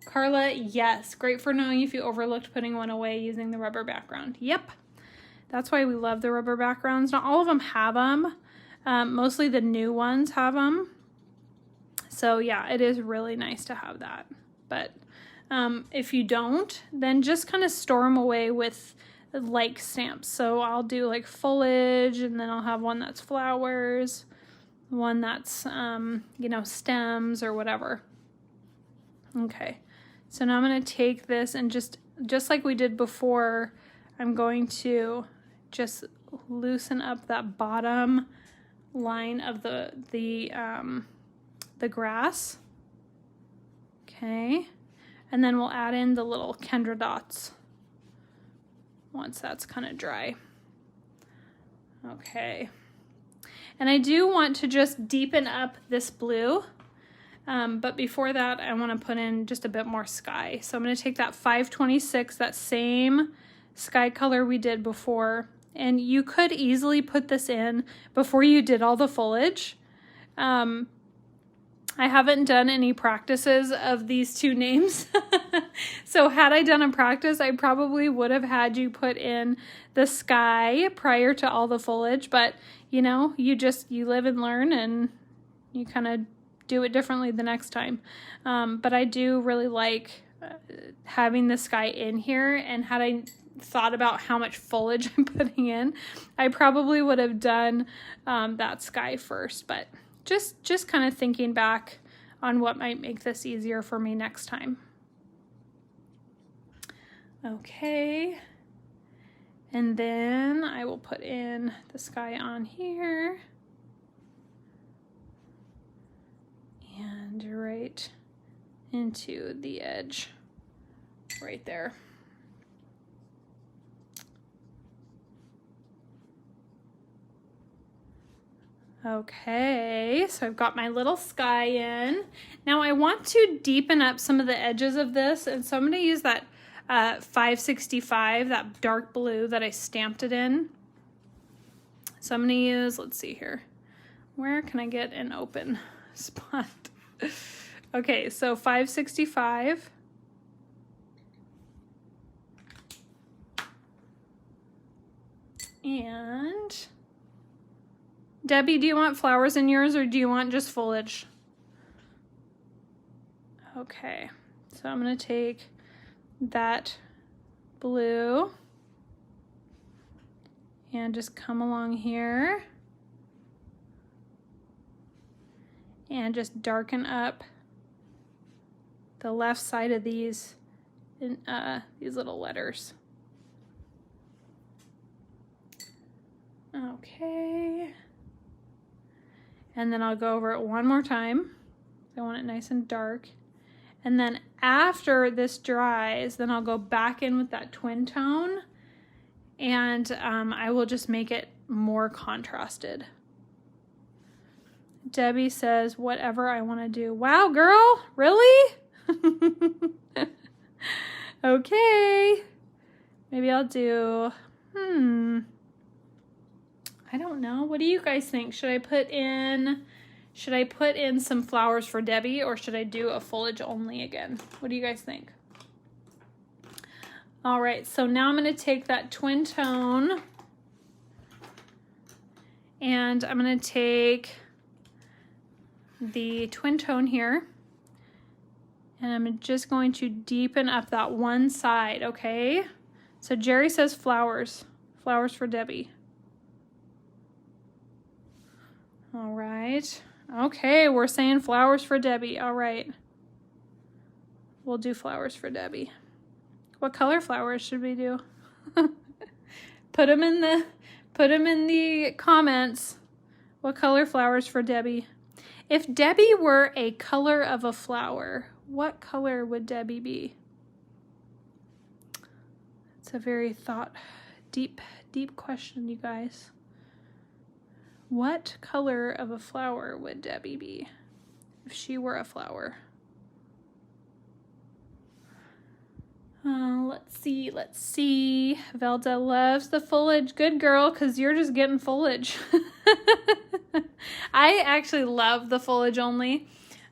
Carla, yes. Great for knowing if you overlooked putting one away using the rubber background. Yep. That's why we love the rubber backgrounds. Not all of them have them. Mostly the new ones have them. So yeah, it is really nice to have that. But if you don't, then just kind of store them away with like stamps. So I'll do like foliage, and then I'll have one that's flowers, one that's, you know, stems or whatever. Okay, so now I'm going to take this and just like we did before, I'm going to just loosen up that bottom line of the grass. Okay. And then we'll add in the little Kendra dots once that's kind of dry. Okay. And I do want to just deepen up this blue. But before that, I want to put in just a bit more sky. So I'm going to take that 526, that same sky color we did before. And you could easily put this in before you did all the foliage. I haven't done any practices of these two names. So had I done a practice, I probably would have had you put in the sky prior to all the foliage. But, you know, you live and learn, and you kind of do it differently the next time. But I do really like having the sky in here. And had I thought about how much foliage I'm putting in, I probably would have done that sky first. But just kind of thinking back on what might make this easier for me next time. Okay, and then I will put in the sky on here and right into the edge right there. Okay, so I've got my little sky in. Now I want to deepen up some of the edges of this, and so I'm going to use that 565, that dark blue that I stamped it in. So I'm going to use, let's see here, where can I get an open spot? Okay, so 565. And Debbie, do you want flowers in yours or do you want just foliage? Okay, so I'm going to take that blue and just come along here and just darken up the left side of these little letters. Okay, and then I'll go over it one more time. I want it nice and dark. And then after this dries, then I'll go back in with that twin tone, and I will just make it more contrasted. Debbie says, whatever I want to do. Wow, girl, really? Okay. Maybe I'll do, I don't know. What do you guys think? Should I put in some flowers for Debbie, or should I do a foliage only again? What do you guys think? All right, so now I'm going to take that twin tone and I'm going to take the twin tone here and I'm just going to deepen up that one side, okay? So Jerry says flowers for Debbie. All right. Okay, we're saying flowers for Debbie. All right. We'll do flowers for Debbie. What color flowers should we do? Put them in the comments. What color flowers for Debbie? If Debbie were a color of a flower, what color would Debbie be? It's a very deep question, you guys. What color of a flower would Debbie be if she were a flower? Let's see. Velda loves the foliage. Good girl, because you're just getting foliage. I actually love the foliage only.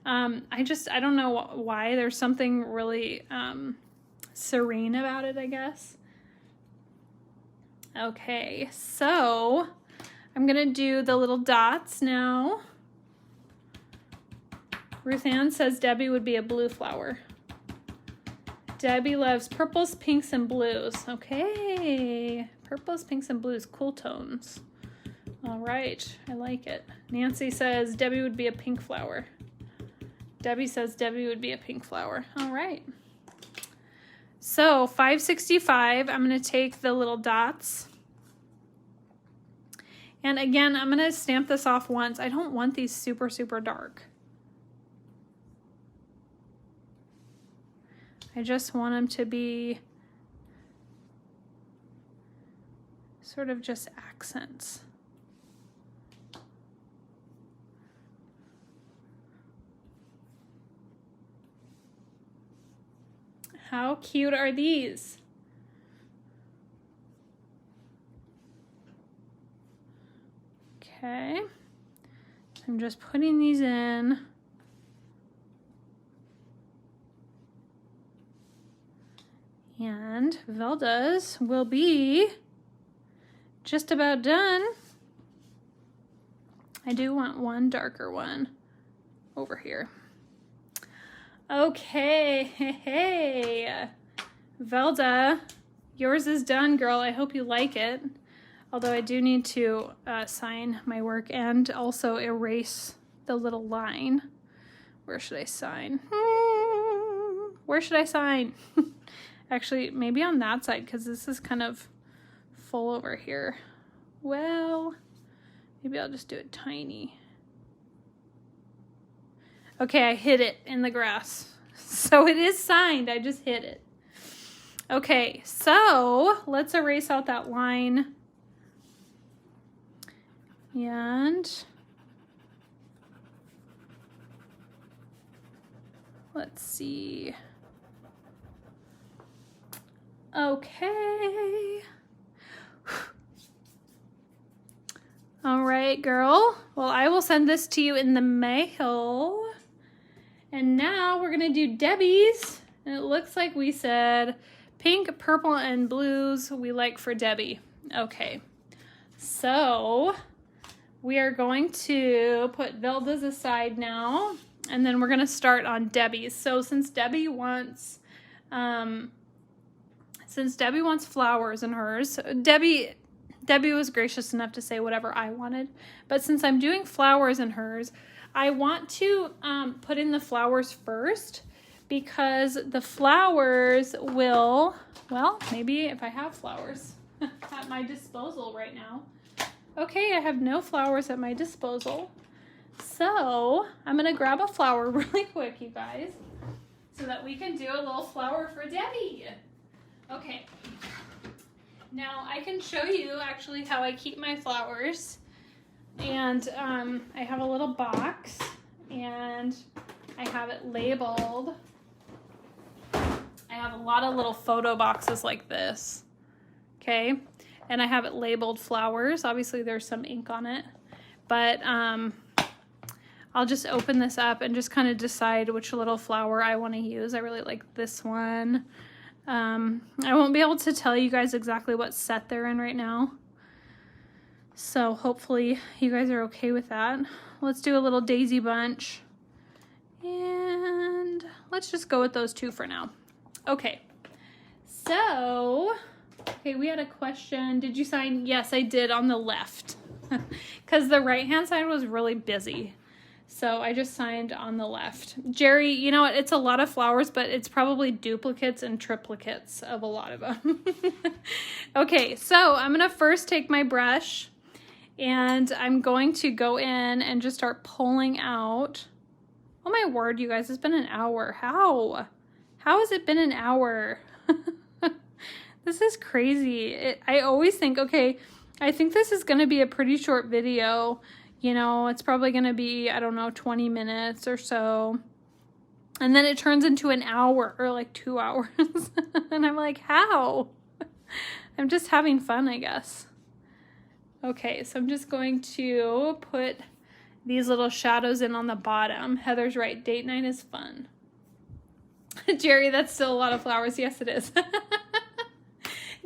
I don't know why. There's something really serene about it, I guess. Okay, so I'm going to do the little dots now. Ruth Ann says Debbie would be a blue flower. Debbie loves purples, pinks, and blues. Okay, purples, pinks, and blues, cool tones. All right, I like it. Nancy says Debbie would be a pink flower. Debbie says Debbie would be a pink flower. All right. So 565, I'm going to take the little dots. And again, I'm going to stamp this off once. I don't want these super, super dark. I just want them to be sort of just accents. How cute are these? Okay, I'm just putting these in. And Velda's will be just about done. I do want one darker one over here. Okay, hey, Velda, yours is done, girl. I hope you like it. Although I do need to sign my work and also erase the little line Where should I sign? Where should I sign? Actually, maybe on that side, because this is kind of full over here. Well, maybe I'll just do it tiny. Okay, I hid it in the grass. So it is signed, I just hid it. Okay, so let's erase out that line. And let's see. Okay. All right, girl. Well, I will send this to you in the mail. And now we're gonna do Debbie's. And it looks like we said pink, purple, and blues we like for Debbie. Okay, so we are going to put Vilda's aside now, and then we're gonna start on Debbie's. So since Debbie wants flowers in hers, Debbie was gracious enough to say whatever I wanted, but since I'm doing flowers in hers, I want to put in the flowers first, because the flowers will, well, maybe if I have flowers at my disposal right now. Okay, I have no flowers at my disposal. So I'm gonna grab a flower really quick, you guys, so that we can do a little flower for Debbie. Okay, now I can show you actually how I keep my flowers. And I have a little box, and I have it labeled. I have a lot of little photo boxes like this, okay? And I have it labeled flowers. Obviously there's some ink on it, but I'll just open this up and just kind of decide which little flower I want to use. I really like this one. I won't be able to tell you guys exactly what set they're in right now, so hopefully you guys are okay with that. Let's do a little daisy bunch, and let's just go with those two for now. Okay, so, okay, we had a question. Did you sign? Yes, I did on the left, because the right-hand side was really busy. So I just signed on the left. Jerry, you know what? It's a lot of flowers, but it's probably duplicates and triplicates of a lot of them. Okay, so I'm gonna first take my brush, and I'm going to go in and just start pulling out. Oh my word, you guys, it's been an hour. How? How has it been an hour? This is crazy. I always think, okay, I think this is gonna be a pretty short video. You know, it's probably gonna be, I don't know, 20 minutes or so. And then it turns into an hour or like 2 hours. And I'm like, how? I'm just having fun, I guess. Okay, so I'm just going to put these little shadows in on the bottom. Heather's right, date night is fun. Jerry, that's still a lot of flowers. Yes, it is.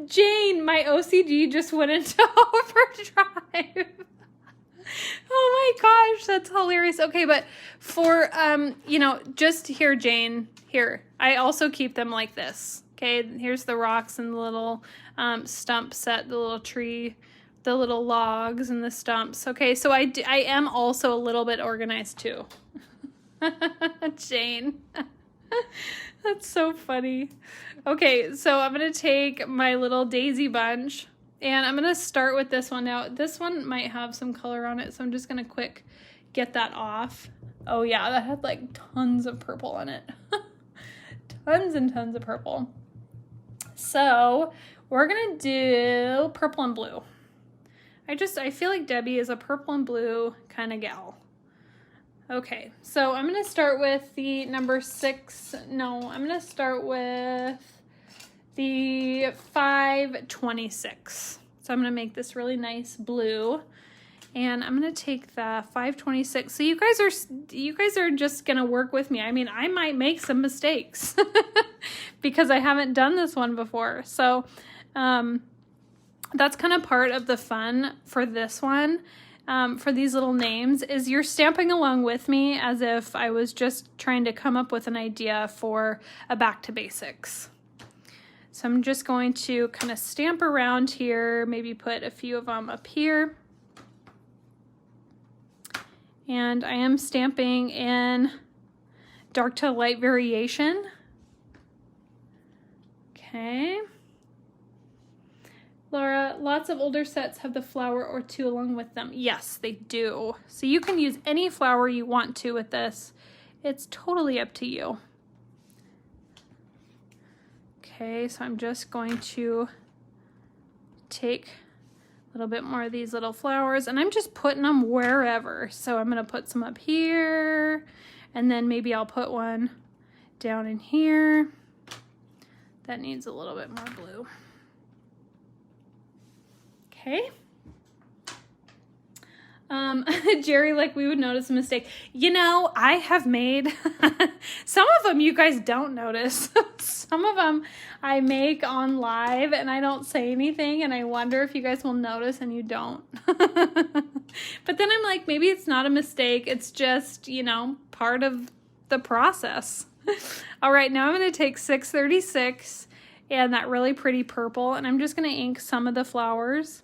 Jane, my OCD just went into overdrive. Oh my gosh, that's hilarious. Okay, but for, you know, just here, Jane, here, I also keep them like this. Okay, here's the rocks and the little stump set, the little tree, the little logs and the stumps. Okay, so I am also a little bit organized too. Jane. That's so funny. Okay, so I'm going to take my little daisy bunch, and I'm going to start with this one. Now, this one might have some color on it, so I'm just going to quick get that off. Oh yeah, that had like tons of purple on it. Tons and tons of purple. So we're going to do purple and blue. I feel like Debbie is a purple and blue kind of gal. Okay, so I'm going to start with the number 6. No, I'm going to start with the 526. So I'm going to make this really nice blue. And I'm going to take the 526. So you guys are just going to work with me. I mean, I might make some mistakes because I haven't done this one before. So that's kind of part of the fun for this one. For these little names is you're stamping along with me as if I was just trying to come up with an idea for a back to basics. So I'm just going to kind of stamp around here, maybe put a few of them up here. And I am stamping in dark to light variation. Okay. Laura, lots of older sets have the flower or two along with them. Yes, they do. So you can use any flower you want to with this. It's totally up to you. Okay, so I'm just going to take a little bit more of these little flowers, and I'm just putting them wherever. So I'm gonna put some up here, and then maybe I'll put one down in here. That needs a little bit more blue. Okay. Jerry, like we would notice a mistake. You know, I have made some of them you guys don't notice. Some of them I make on live and I don't say anything, and I wonder if you guys will notice, and you don't. But then I'm like, maybe it's not a mistake. It's just, you know, part of the process. All right, now I'm going to take 636 and that really pretty purple, and I'm just going to ink some of the flowers.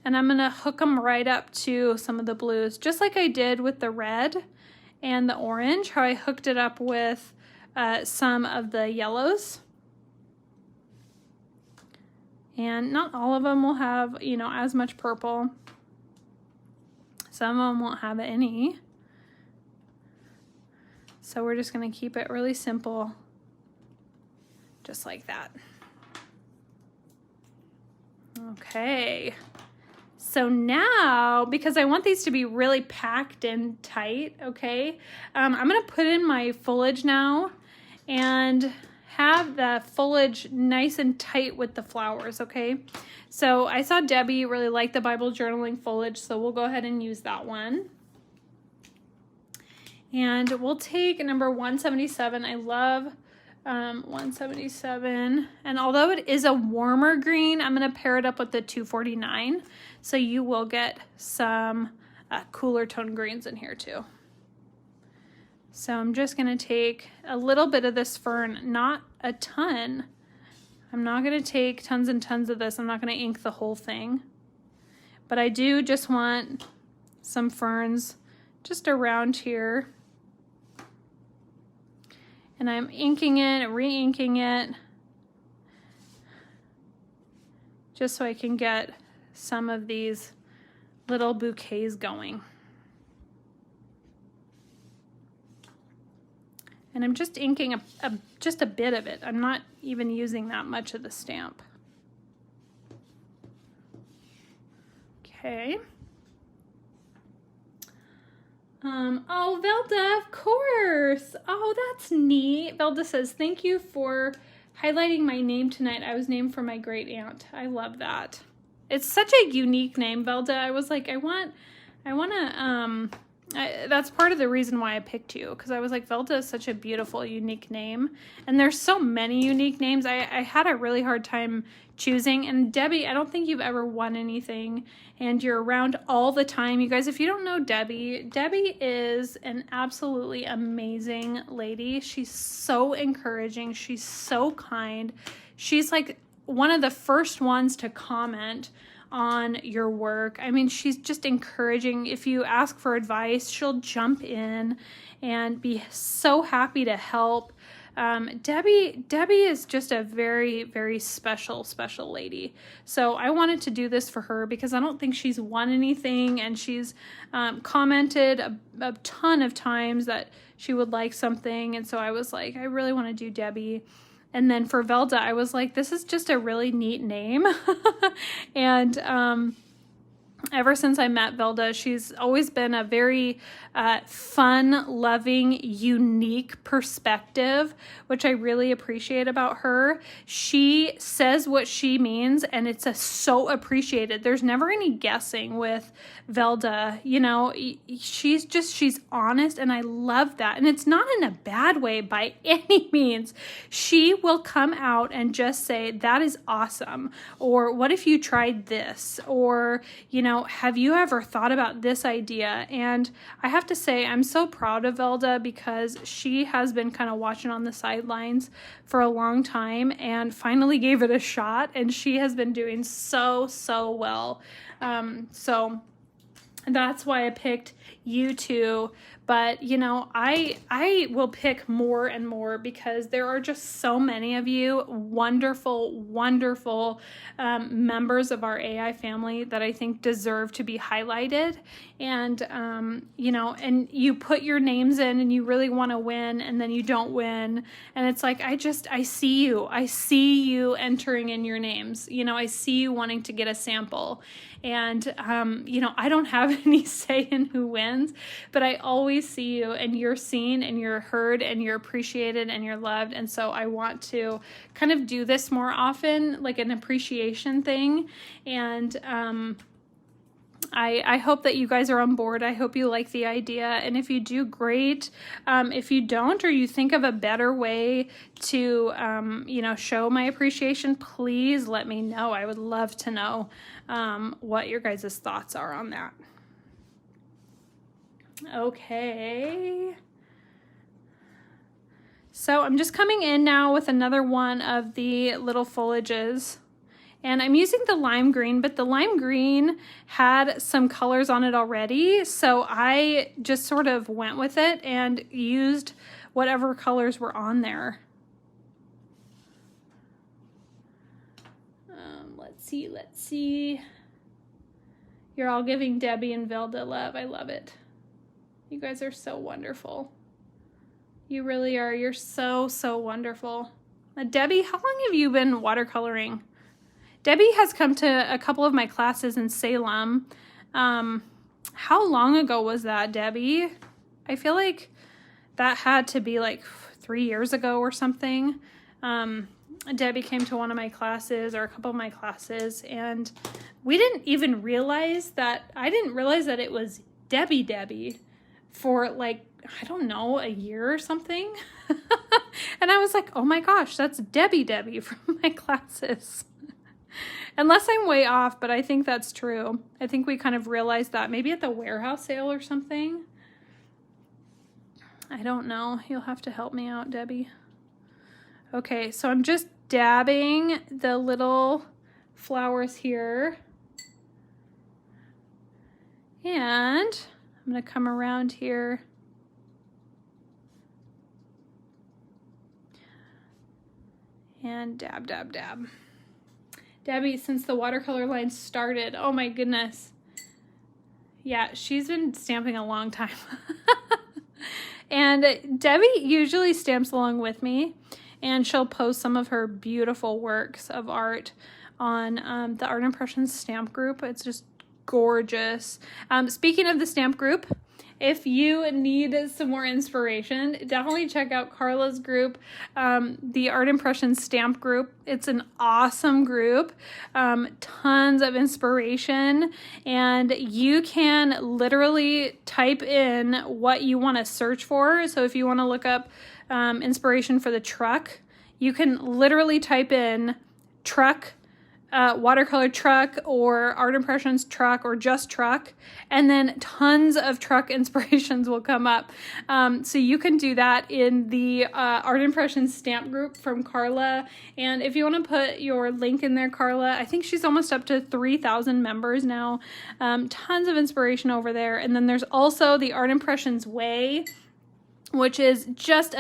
And I'm going to hook them right up to some of the blues, just like I did with the red and the orange, how I hooked it up with some of the yellows. And not all of them will have, you know, as much purple. Some of them won't have any. So we're just going to keep it really simple, just like that. Okay. So now, because I want these to be really packed and tight, okay, I'm going to put in my foliage now and have the foliage nice and tight with the flowers, okay? So I saw Debbie really liked the Bible journaling foliage, so we'll go ahead and use that one. And we'll take number 177. I love 177. And although it is a warmer green, I'm going to pair it up with the 249. So you will get some cooler tone greens in here too. So I'm just going to take a little bit of this fern, not a ton. I'm not going to take tons and tons of this. I'm not going to ink the whole thing. But I do just want some ferns just around here. And I'm inking it, re-inking it, just so I can get some of these little bouquets going. And I'm just inking just a bit of it. I'm not even using that much of the stamp. Okay. Oh, Velda, of course. Oh, that's neat. Velda says, thank you for highlighting my name tonight. I was named for my great aunt. I love that. It's such a unique name, Velda. I was like, that's part of the reason why I picked you, because I was like, Velda is such a beautiful, unique name. And there's so many unique names. I had a really hard time choosing. And Debbie, I don't think you've ever won anything, and you're around all the time. You guys, if you don't know Debbie, Debbie is an absolutely amazing lady. She's so encouraging. She's so kind. She's like one of the first ones to comment on your work. I mean, she's just encouraging. If you ask for advice, she'll jump in and be so happy to help. Debbie is just a very, very special lady. So I wanted to do this for her because I don't think she's won anything, and she's commented a ton of times that she would like something. And so I was like, I really want to do Debbie. And then for Velda, I was like, this is just a really neat name. And ever since I met Velda, she's always been a very fun, loving, unique perspective, which I really appreciate about her. She says what she means, and it's so appreciated. There's never any guessing with Velda. You know, she's honest, and I love that. And it's not in a bad way by any means. She will come out and just say, that is awesome. Or what if you tried this? Or, you know, have you ever thought about this idea? And I have to say, I'm so proud of Velda because she has been kind of watching on the sidelines for a long time and finally gave it a shot. And she has been doing so well. So that's why I picked you two. But, you know, I will pick more and more because there are just so many of you wonderful, wonderful members of our AI family that I think deserve to be highlighted. And, you know, and you put your names in and you really want to win and then you don't win. And it's like, I see you. I see you entering in your names. You know, I see you wanting to get a sample. And, you know, I don't have any say in who wins, but I always see you and you're seen and you're heard and you're appreciated and you're loved. And so I want to kind of do this more often, like an appreciation thing. And, I hope that you guys are on board. I hope you like the idea. And if you do, great. If you don't, or you think of a better way to, you know, show my appreciation, please let me know. I would love to know what your guys' thoughts are on that. Okay. So I'm just coming in now with another one of the little foliages. And I'm using the lime green, but the lime green had some colors on it already. So I just sort of went with it and used whatever colors were on there. Let's see. You're all giving Debbie and Velda love. I love it. You guys are so wonderful. You really are. You're so, so wonderful. Debbie, how long have you been watercoloring? Debbie has come to a couple of my classes in Salem. How long ago was that, Debbie? I feel like that had to be like 3 years ago or something. Debbie came to one of my classes or a couple of my classes, and we didn't even realize that, I didn't realize that it was Debbie for like, I don't know, a year or something. And I was like, oh my gosh, that's Debbie from my classes. Unless I'm way off, but I think that's true. I think we kind of realized that maybe at the warehouse sale or something. I don't know. You'll have to help me out, Debbie. Okay, so I'm just dabbing the little flowers here. And I'm going to come around here. And dab, dab, dab. Debbie, since the watercolor line started, oh my goodness. Yeah, she's been stamping a long time. And Debbie usually stamps along with me, and she'll post some of her beautiful works of art on the Art Impressions stamp group. It's just gorgeous. Speaking of the stamp group, if you need some more inspiration, definitely check out Carla's group, the Art Impressions stamp group. It's an awesome group, tons of inspiration, and you can literally type in what you want to search for. So if you want to look up inspiration for the truck, you can literally type in truck, watercolor truck, or Art Impressions truck, or just truck, and then tons of truck inspirations will come up. So you can do that in the Art Impressions stamp group from Carla. And if you want to put your link in there, Carla, I think she's almost up to 3,000 members now. Tons of inspiration over there. And then there's also the Art Impressions Way, which is just,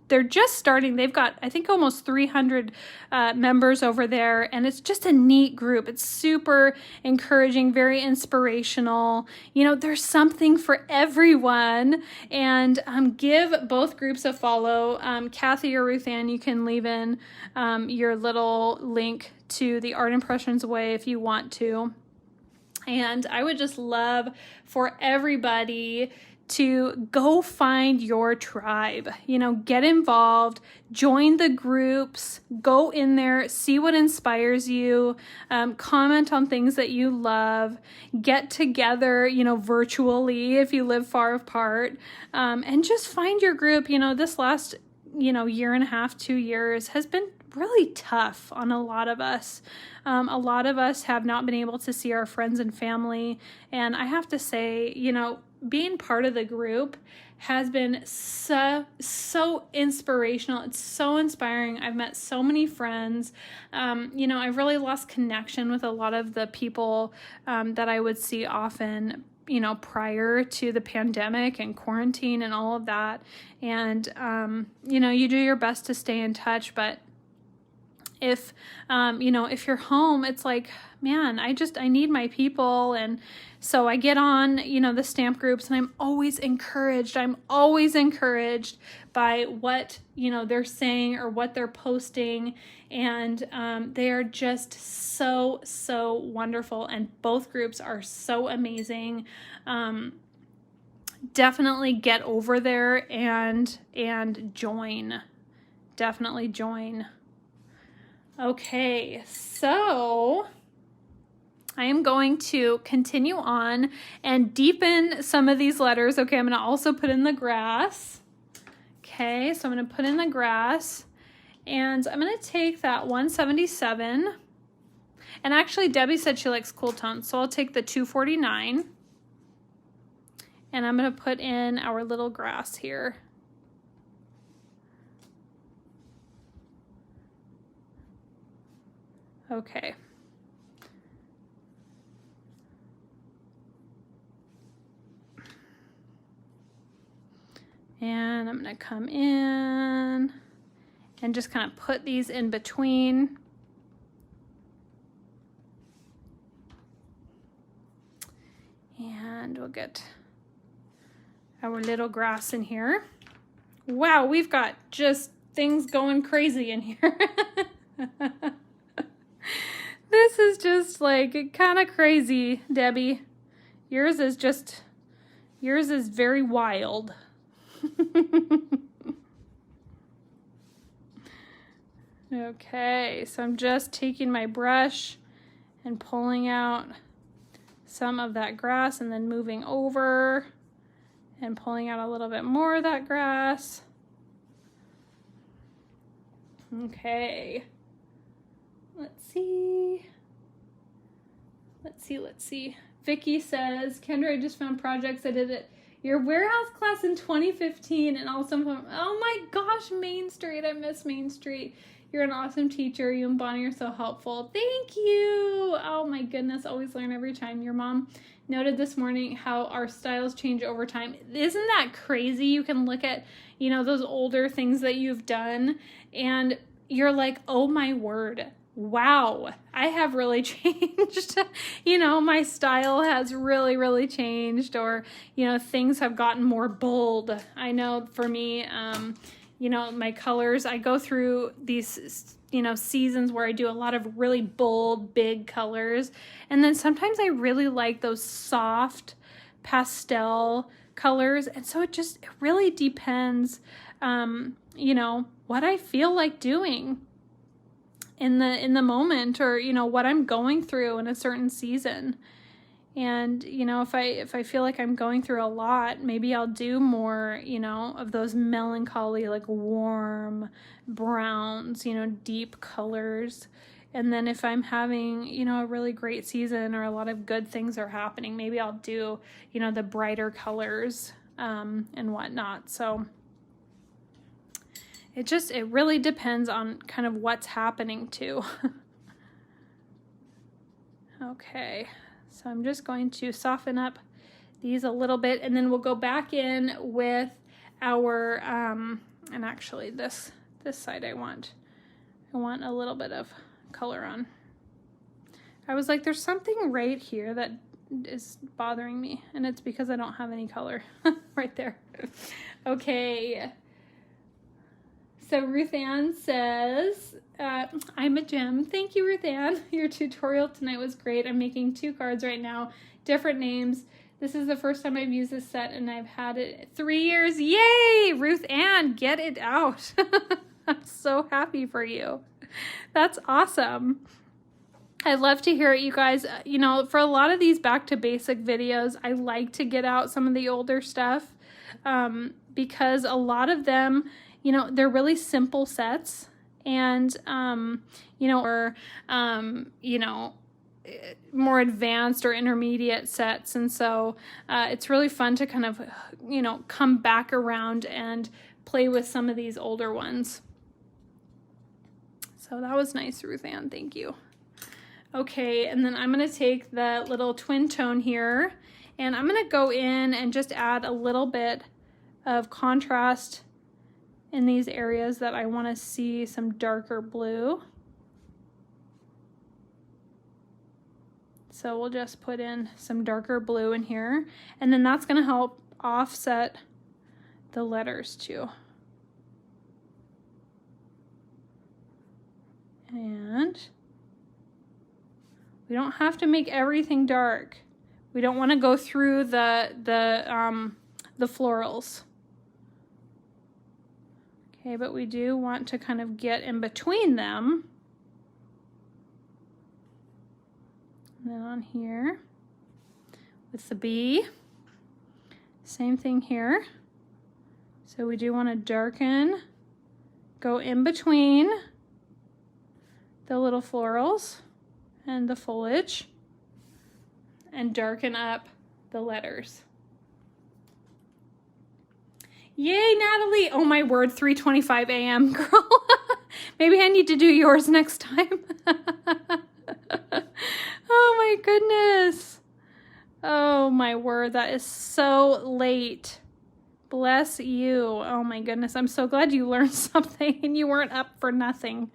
they're just starting. They've got, I think, almost 300 members over there, and it's just a neat group. It's super encouraging, very inspirational. You know, there's something for everyone, and give both groups a follow. Kathy or Ruth Ann, you can leave in your little link to the Art Impressions Way if you want to. And I would just love for everybody to go find your tribe, you know, get involved, join the groups, go in there, see what inspires you, comment on things that you love, get together, you know, virtually if you live far apart, and just find your group. You know, this last, you know, year and a half, 2 years has been really tough on a lot of us. A lot of us have not been able to see our friends and family, and I have to say, you know, being part of the group has been so inspirational. It's so inspiring. I've met so many friends. You know, I've really lost connection with a lot of the people that I would see often. you know, prior to the pandemic and quarantine and all of that. And, you know, you do your best to stay in touch, but if, you know, if you're home, it's like, man, I need my people. And so I get on, you know, the stamp groups, and I'm always encouraged by what, you know, they're saying or what they're posting. And they are just so, so wonderful. And both groups are so amazing. Definitely get over there and join. Definitely join. Okay, so I am going to continue on and deepen some of these letters. Okay, I'm going to also put in the grass. Okay, so I'm going to put in the grass, and I'm going to take that 177, and actually Debbie said she likes cool tones, so I'll take the 249, and I'm going to put in our little grass here. Okay. And I'm going to come in and just kind of put these in between. And we'll get our little grass in here. Wow, we've got just things going crazy in here. This is just like kind of crazy, Debbie. Yours is very wild. Okay, so I'm just taking my brush and pulling out some of that grass and then moving over and pulling out a little bit more of that grass. Okay. Let's see. Vicky says, Kendra, I just found projects. I did it. Your warehouse class in 2015 and also from, oh my gosh, Main Street. I miss Main Street. You're an awesome teacher. You and Bonnie are so helpful. Thank you. Oh my goodness. Always learn every time. Your mom noted this morning how our styles change over time. Isn't that crazy? You can look at, you know, those older things that you've done and you're like, oh my word. Wow, I have really changed. You know, my style has really, really changed, or, you know, things have gotten more bold. I know for me, you know, my colors, I go through these, you know, seasons where I do a lot of really bold, big colors. And then sometimes I really like those soft pastel colors. And so it really depends, you know, what I feel like doing in the moment, or, you know, what I'm going through in a certain season. And, you know, if I feel like I'm going through a lot, maybe I'll do more, you know, of those melancholy, like warm browns, you know, deep colors. And then if I'm having, you know, a really great season or a lot of good things are happening, maybe I'll do, you know, the brighter colors and whatnot. So it really depends on kind of what's happening too. Okay, so I'm just going to soften up these a little bit, and then we'll go back in with our, and actually this side I want a little bit of color on. I was like, there's something right here that is bothering me, and it's because I don't have any color right there. Okay. So Ruth Ann says, I'm a gem. Thank you, Ruth Ann. Your tutorial tonight was great. I'm making 2 cards right now, different names. This is the first time I've used this set, and I've had it 3 years. Yay, Ruth Ann, get it out. I'm so happy for you. That's awesome. I love to hear it, you guys. You know, for a lot of these back to basic videos, I like to get out some of the older stuff because a lot of them, you know, they're really simple sets, and, you know, or, you know, more advanced or intermediate sets. And so it's really fun to kind of, you know, come back around and play with some of these older ones. So that was nice, Ruth Ann. Thank you. Okay, and then I'm going to take the little twin tone here, And I'm gonna go in and just add a little bit of contrast in these areas that I wanna see some darker blue. So we'll just put in some darker blue in here, and then that's gonna help offset the letters too. And we don't have to make everything dark. We don't want to go through the florals. Okay, but we do want to kind of get in between them. And then on here with the bee, same thing here. So we do want to darken, go in between the little florals and the foliage, and darken up the letters. Yay, Natalie! Oh my word, 3:25 a.m. girl. Maybe I need to do yours next time. Oh my goodness. Oh my word, that is so late. Bless you. Oh my goodness, I'm so glad you learned something and you weren't up for nothing.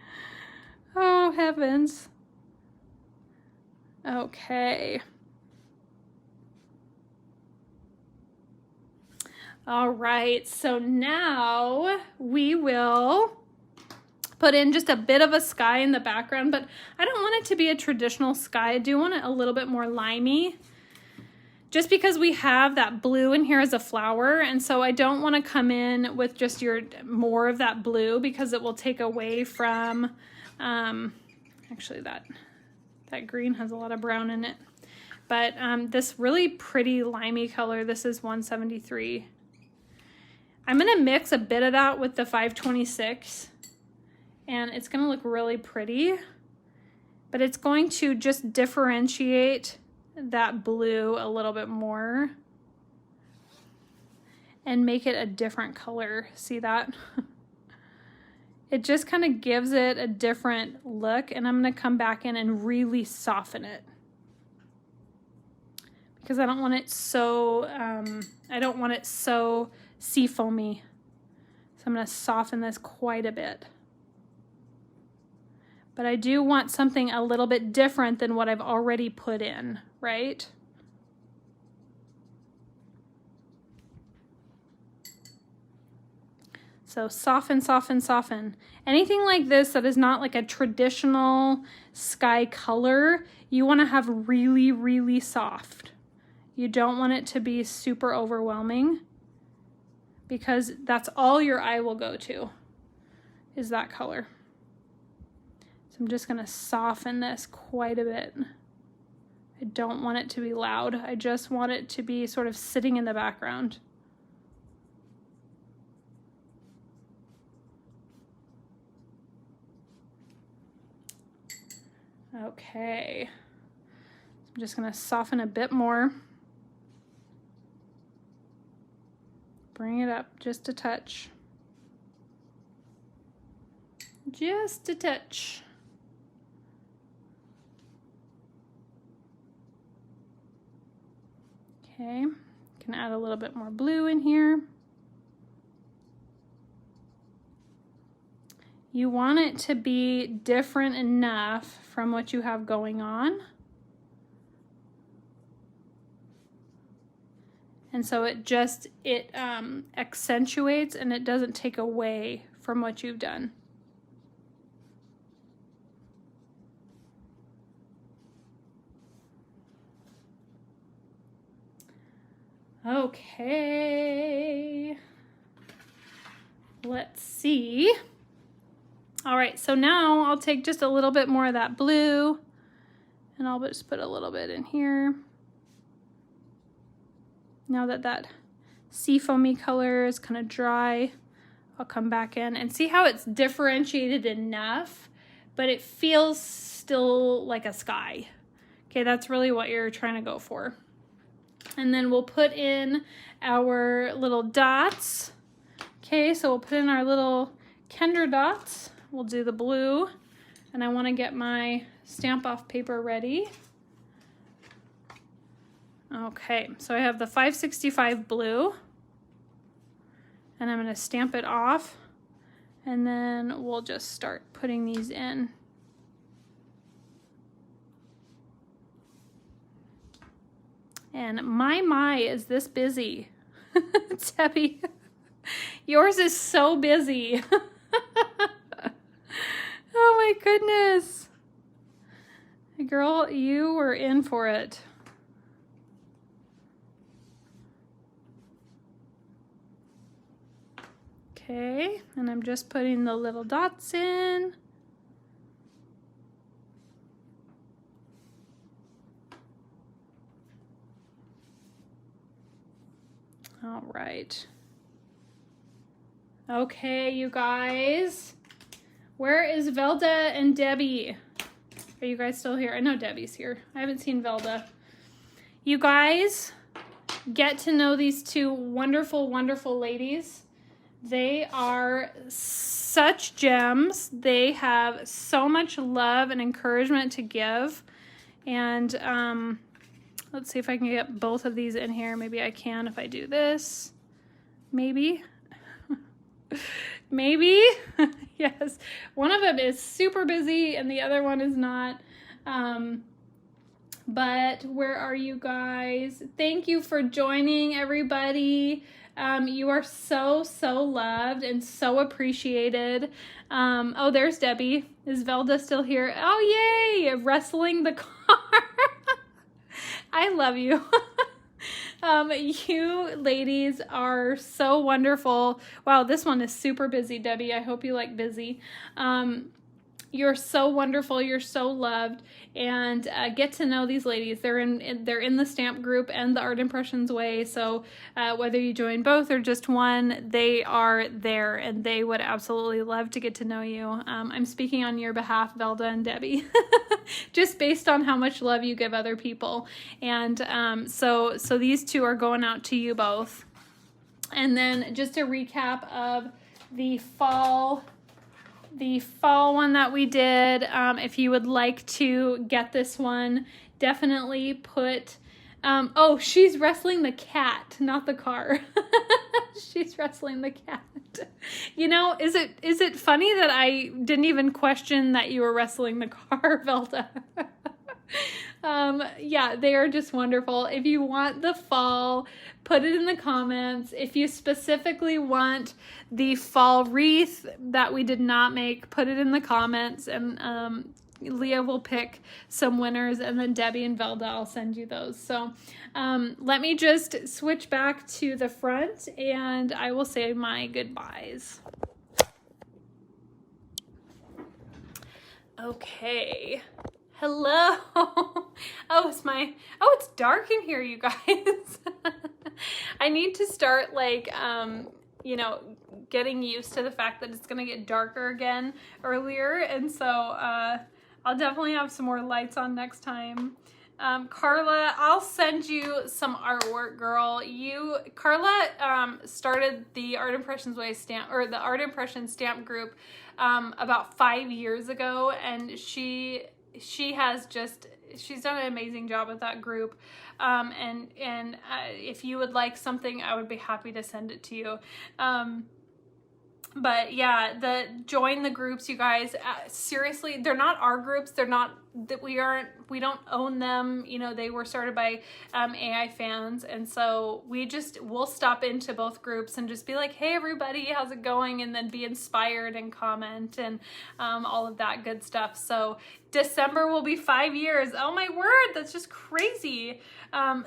Oh heavens. Okay. All right, so now we will put in just a bit of a sky in the background, but I don't want it to be a traditional sky. I do want it a little bit more limey, just because we have that blue in here as a flower, and so I don't want to come in with just more of that blue, because it will take away from, actually that green has a lot of brown in it, but this really pretty limey color, this is 173. I'm gonna mix a bit of that with the 526, and it's gonna look really pretty, but it's going to just differentiate that blue a little bit more and make it a different color. See that? It just kind of gives it a different look, and I'm gonna come back in and really soften it, because I don't want it so seafoamy. So I'm gonna soften this quite a bit. But I do want something a little bit different than what I've already put in, right? So soften, soften, soften. Anything like this that is not like a traditional sky color, you want to have really, really soft. You don't want it to be super overwhelming, because that's all your eye will go to, is that color. So I'm just gonna soften this quite a bit. I don't want it to be loud. I just want it to be sort of sitting in the background. Okay, I'm just gonna soften a bit more. Bring it up just a touch. Just a touch. Okay, can add a little bit more blue in here. You want it to be different enough from what you have going on. And so it accentuates, and it doesn't take away from what you've done. Okay, let's see. All right, so now I'll take just a little bit more of that blue, and I'll just put a little bit in here. Now that that seafoamy color is kind of dry, I'll come back in and see how it's differentiated enough, but it feels still like a sky. Okay, that's really what you're trying to go for. And then we'll put in our little dots. Okay, so we'll put in our little Kendra dots. We'll do the blue, and I want to get my stamp off paper ready. Okay, so I have the 565 blue, and I'm going to stamp it off, and then we'll just start putting these in. And my, is this busy? Debbie, yours is so busy. Oh my goodness. Girl, you were in for it. Okay, and I'm just putting the little dots in. All right. Okay, you guys. Where is Velda and Debbie? Are you guys still here? I know Debbie's here. I haven't seen Velda. You guys, get to know these two wonderful, wonderful ladies. They are such gems. They have so much love and encouragement to give. And let's see if I can get both of these in here. Maybe I can if I do this. Maybe. Maybe. Yes. One of them is super busy and the other one is not. But where are you guys? Thank you for joining, everybody. You are so, so loved and so appreciated. Oh, there's Debbie. Is Velda still here? Oh, yay! Wrestling the car. I love you. You ladies are so wonderful. Wow, this one is super busy, Debbie. I hope you like busy. You're so wonderful. You're so loved. And get to know these ladies. They're in the stamp group and the Art Impressions Way. So whether you join both or just one, they are there and they would absolutely love to get to know you. I'm speaking on your behalf, Velda and Debbie, just based on how much love you give other people. And so these two are going out to you both. And then just a recap of the fall one that we did. If you would like to get this one, definitely put, oh, she's wrestling the cat, not the car. She's wrestling the cat. You know, is it funny that I didn't even question that you were wrestling the car, Velda? Yeah, they are just wonderful. If you want the fall, put it in the comments. If you specifically want the fall wreath that we did not make, put it in the comments, and Leah will pick some winners, and then Debbie and Velda, I'll send you those. So let me just switch back to the front and I will say my goodbyes. Okay. Hello. Oh, it's dark in here, you guys. I need to start like, you know, getting used to the fact that it's going to get darker again earlier. And so, I'll definitely have some more lights on next time. Carla, I'll send you some artwork, girl. Carla, started the Art Impressions Way stamp, or the Art Impressions stamp group, about 5 years ago. And she's done an amazing job with that group. And if you would like something, I would be happy to send it to you. But yeah, join the groups, you guys. Seriously, they're not our groups. They're not that we don't own them. You know, they were started by AI fans, and so we'll stop into both groups and just be like, hey everybody, how's it going? And then be inspired and comment and all of that good stuff. So December will be 5 years. Oh my word, that's just crazy.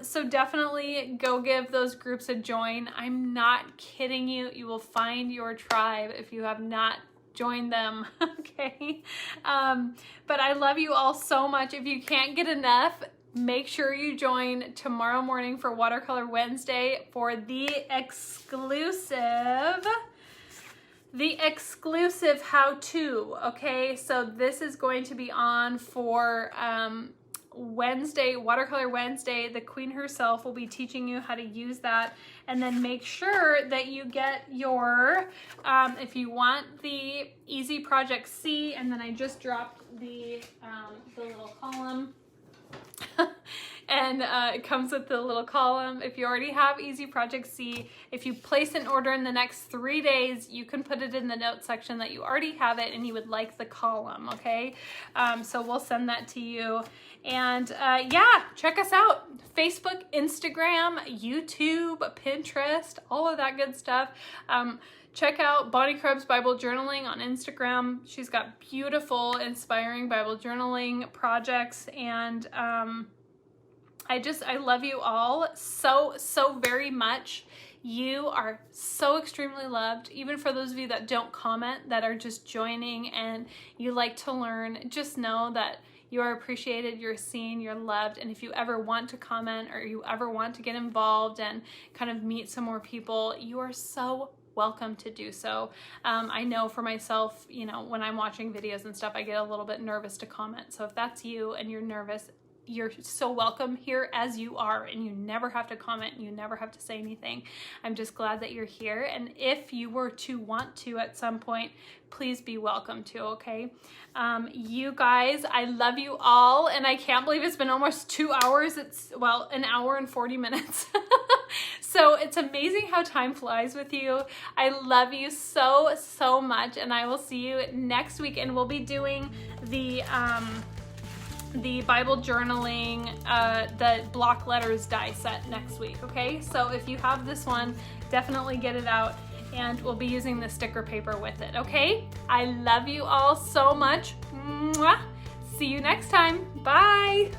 So definitely go give those groups a join. I'm not kidding you. You will find your tribe if you have not joined them. Okay. But I love you all so much. If you can't get enough, make sure you join tomorrow morning for Watercolor Wednesday for the exclusive how-to. Okay, so this is going to be on for Wednesday, Watercolor Wednesday. The queen herself will be teaching you how to use that. And then make sure that you get your, if you want the Easy Project C, and then I just dropped the little column. And it comes with the little column. If you already have Easy Project C, if you place an order in the next 3 days, you can put it in the notes section that you already have it and you would like the column, okay? So we'll send that to you. And yeah, check us out. Facebook, Instagram, YouTube, Pinterest, all of that good stuff. Check out Bonnie Krebs Bible Journaling on Instagram. She's got beautiful, inspiring Bible journaling projects, and I love you all so very much. You are so extremely loved. Even for those of you that don't comment, that are just joining and you like to learn, just know that you are appreciated, you're seen, you're loved. And if you ever want to comment or you ever want to get involved and kind of meet some more people, you are so welcome to do so. I know for myself, you know, when I'm watching videos and stuff, I get a little bit nervous to comment. So if that's you and you're nervous, you're so welcome here as you are, and you never have to comment, you never have to say anything. I'm just glad that you're here. And if you were to want to at some point, please be welcome to, okay? You guys, I love you all, and I can't believe it's been almost 2 hours. It's, well, 1 hour and 40 minutes. So it's amazing how time flies with you. I love you so much, and I will see you next week, and we'll be doing the Bible journaling, the block letters die set next week, okay? So if you have this one, definitely get it out, and we'll be using the sticker paper with it, okay? I love you all so much. Mwah! See you next time. Bye.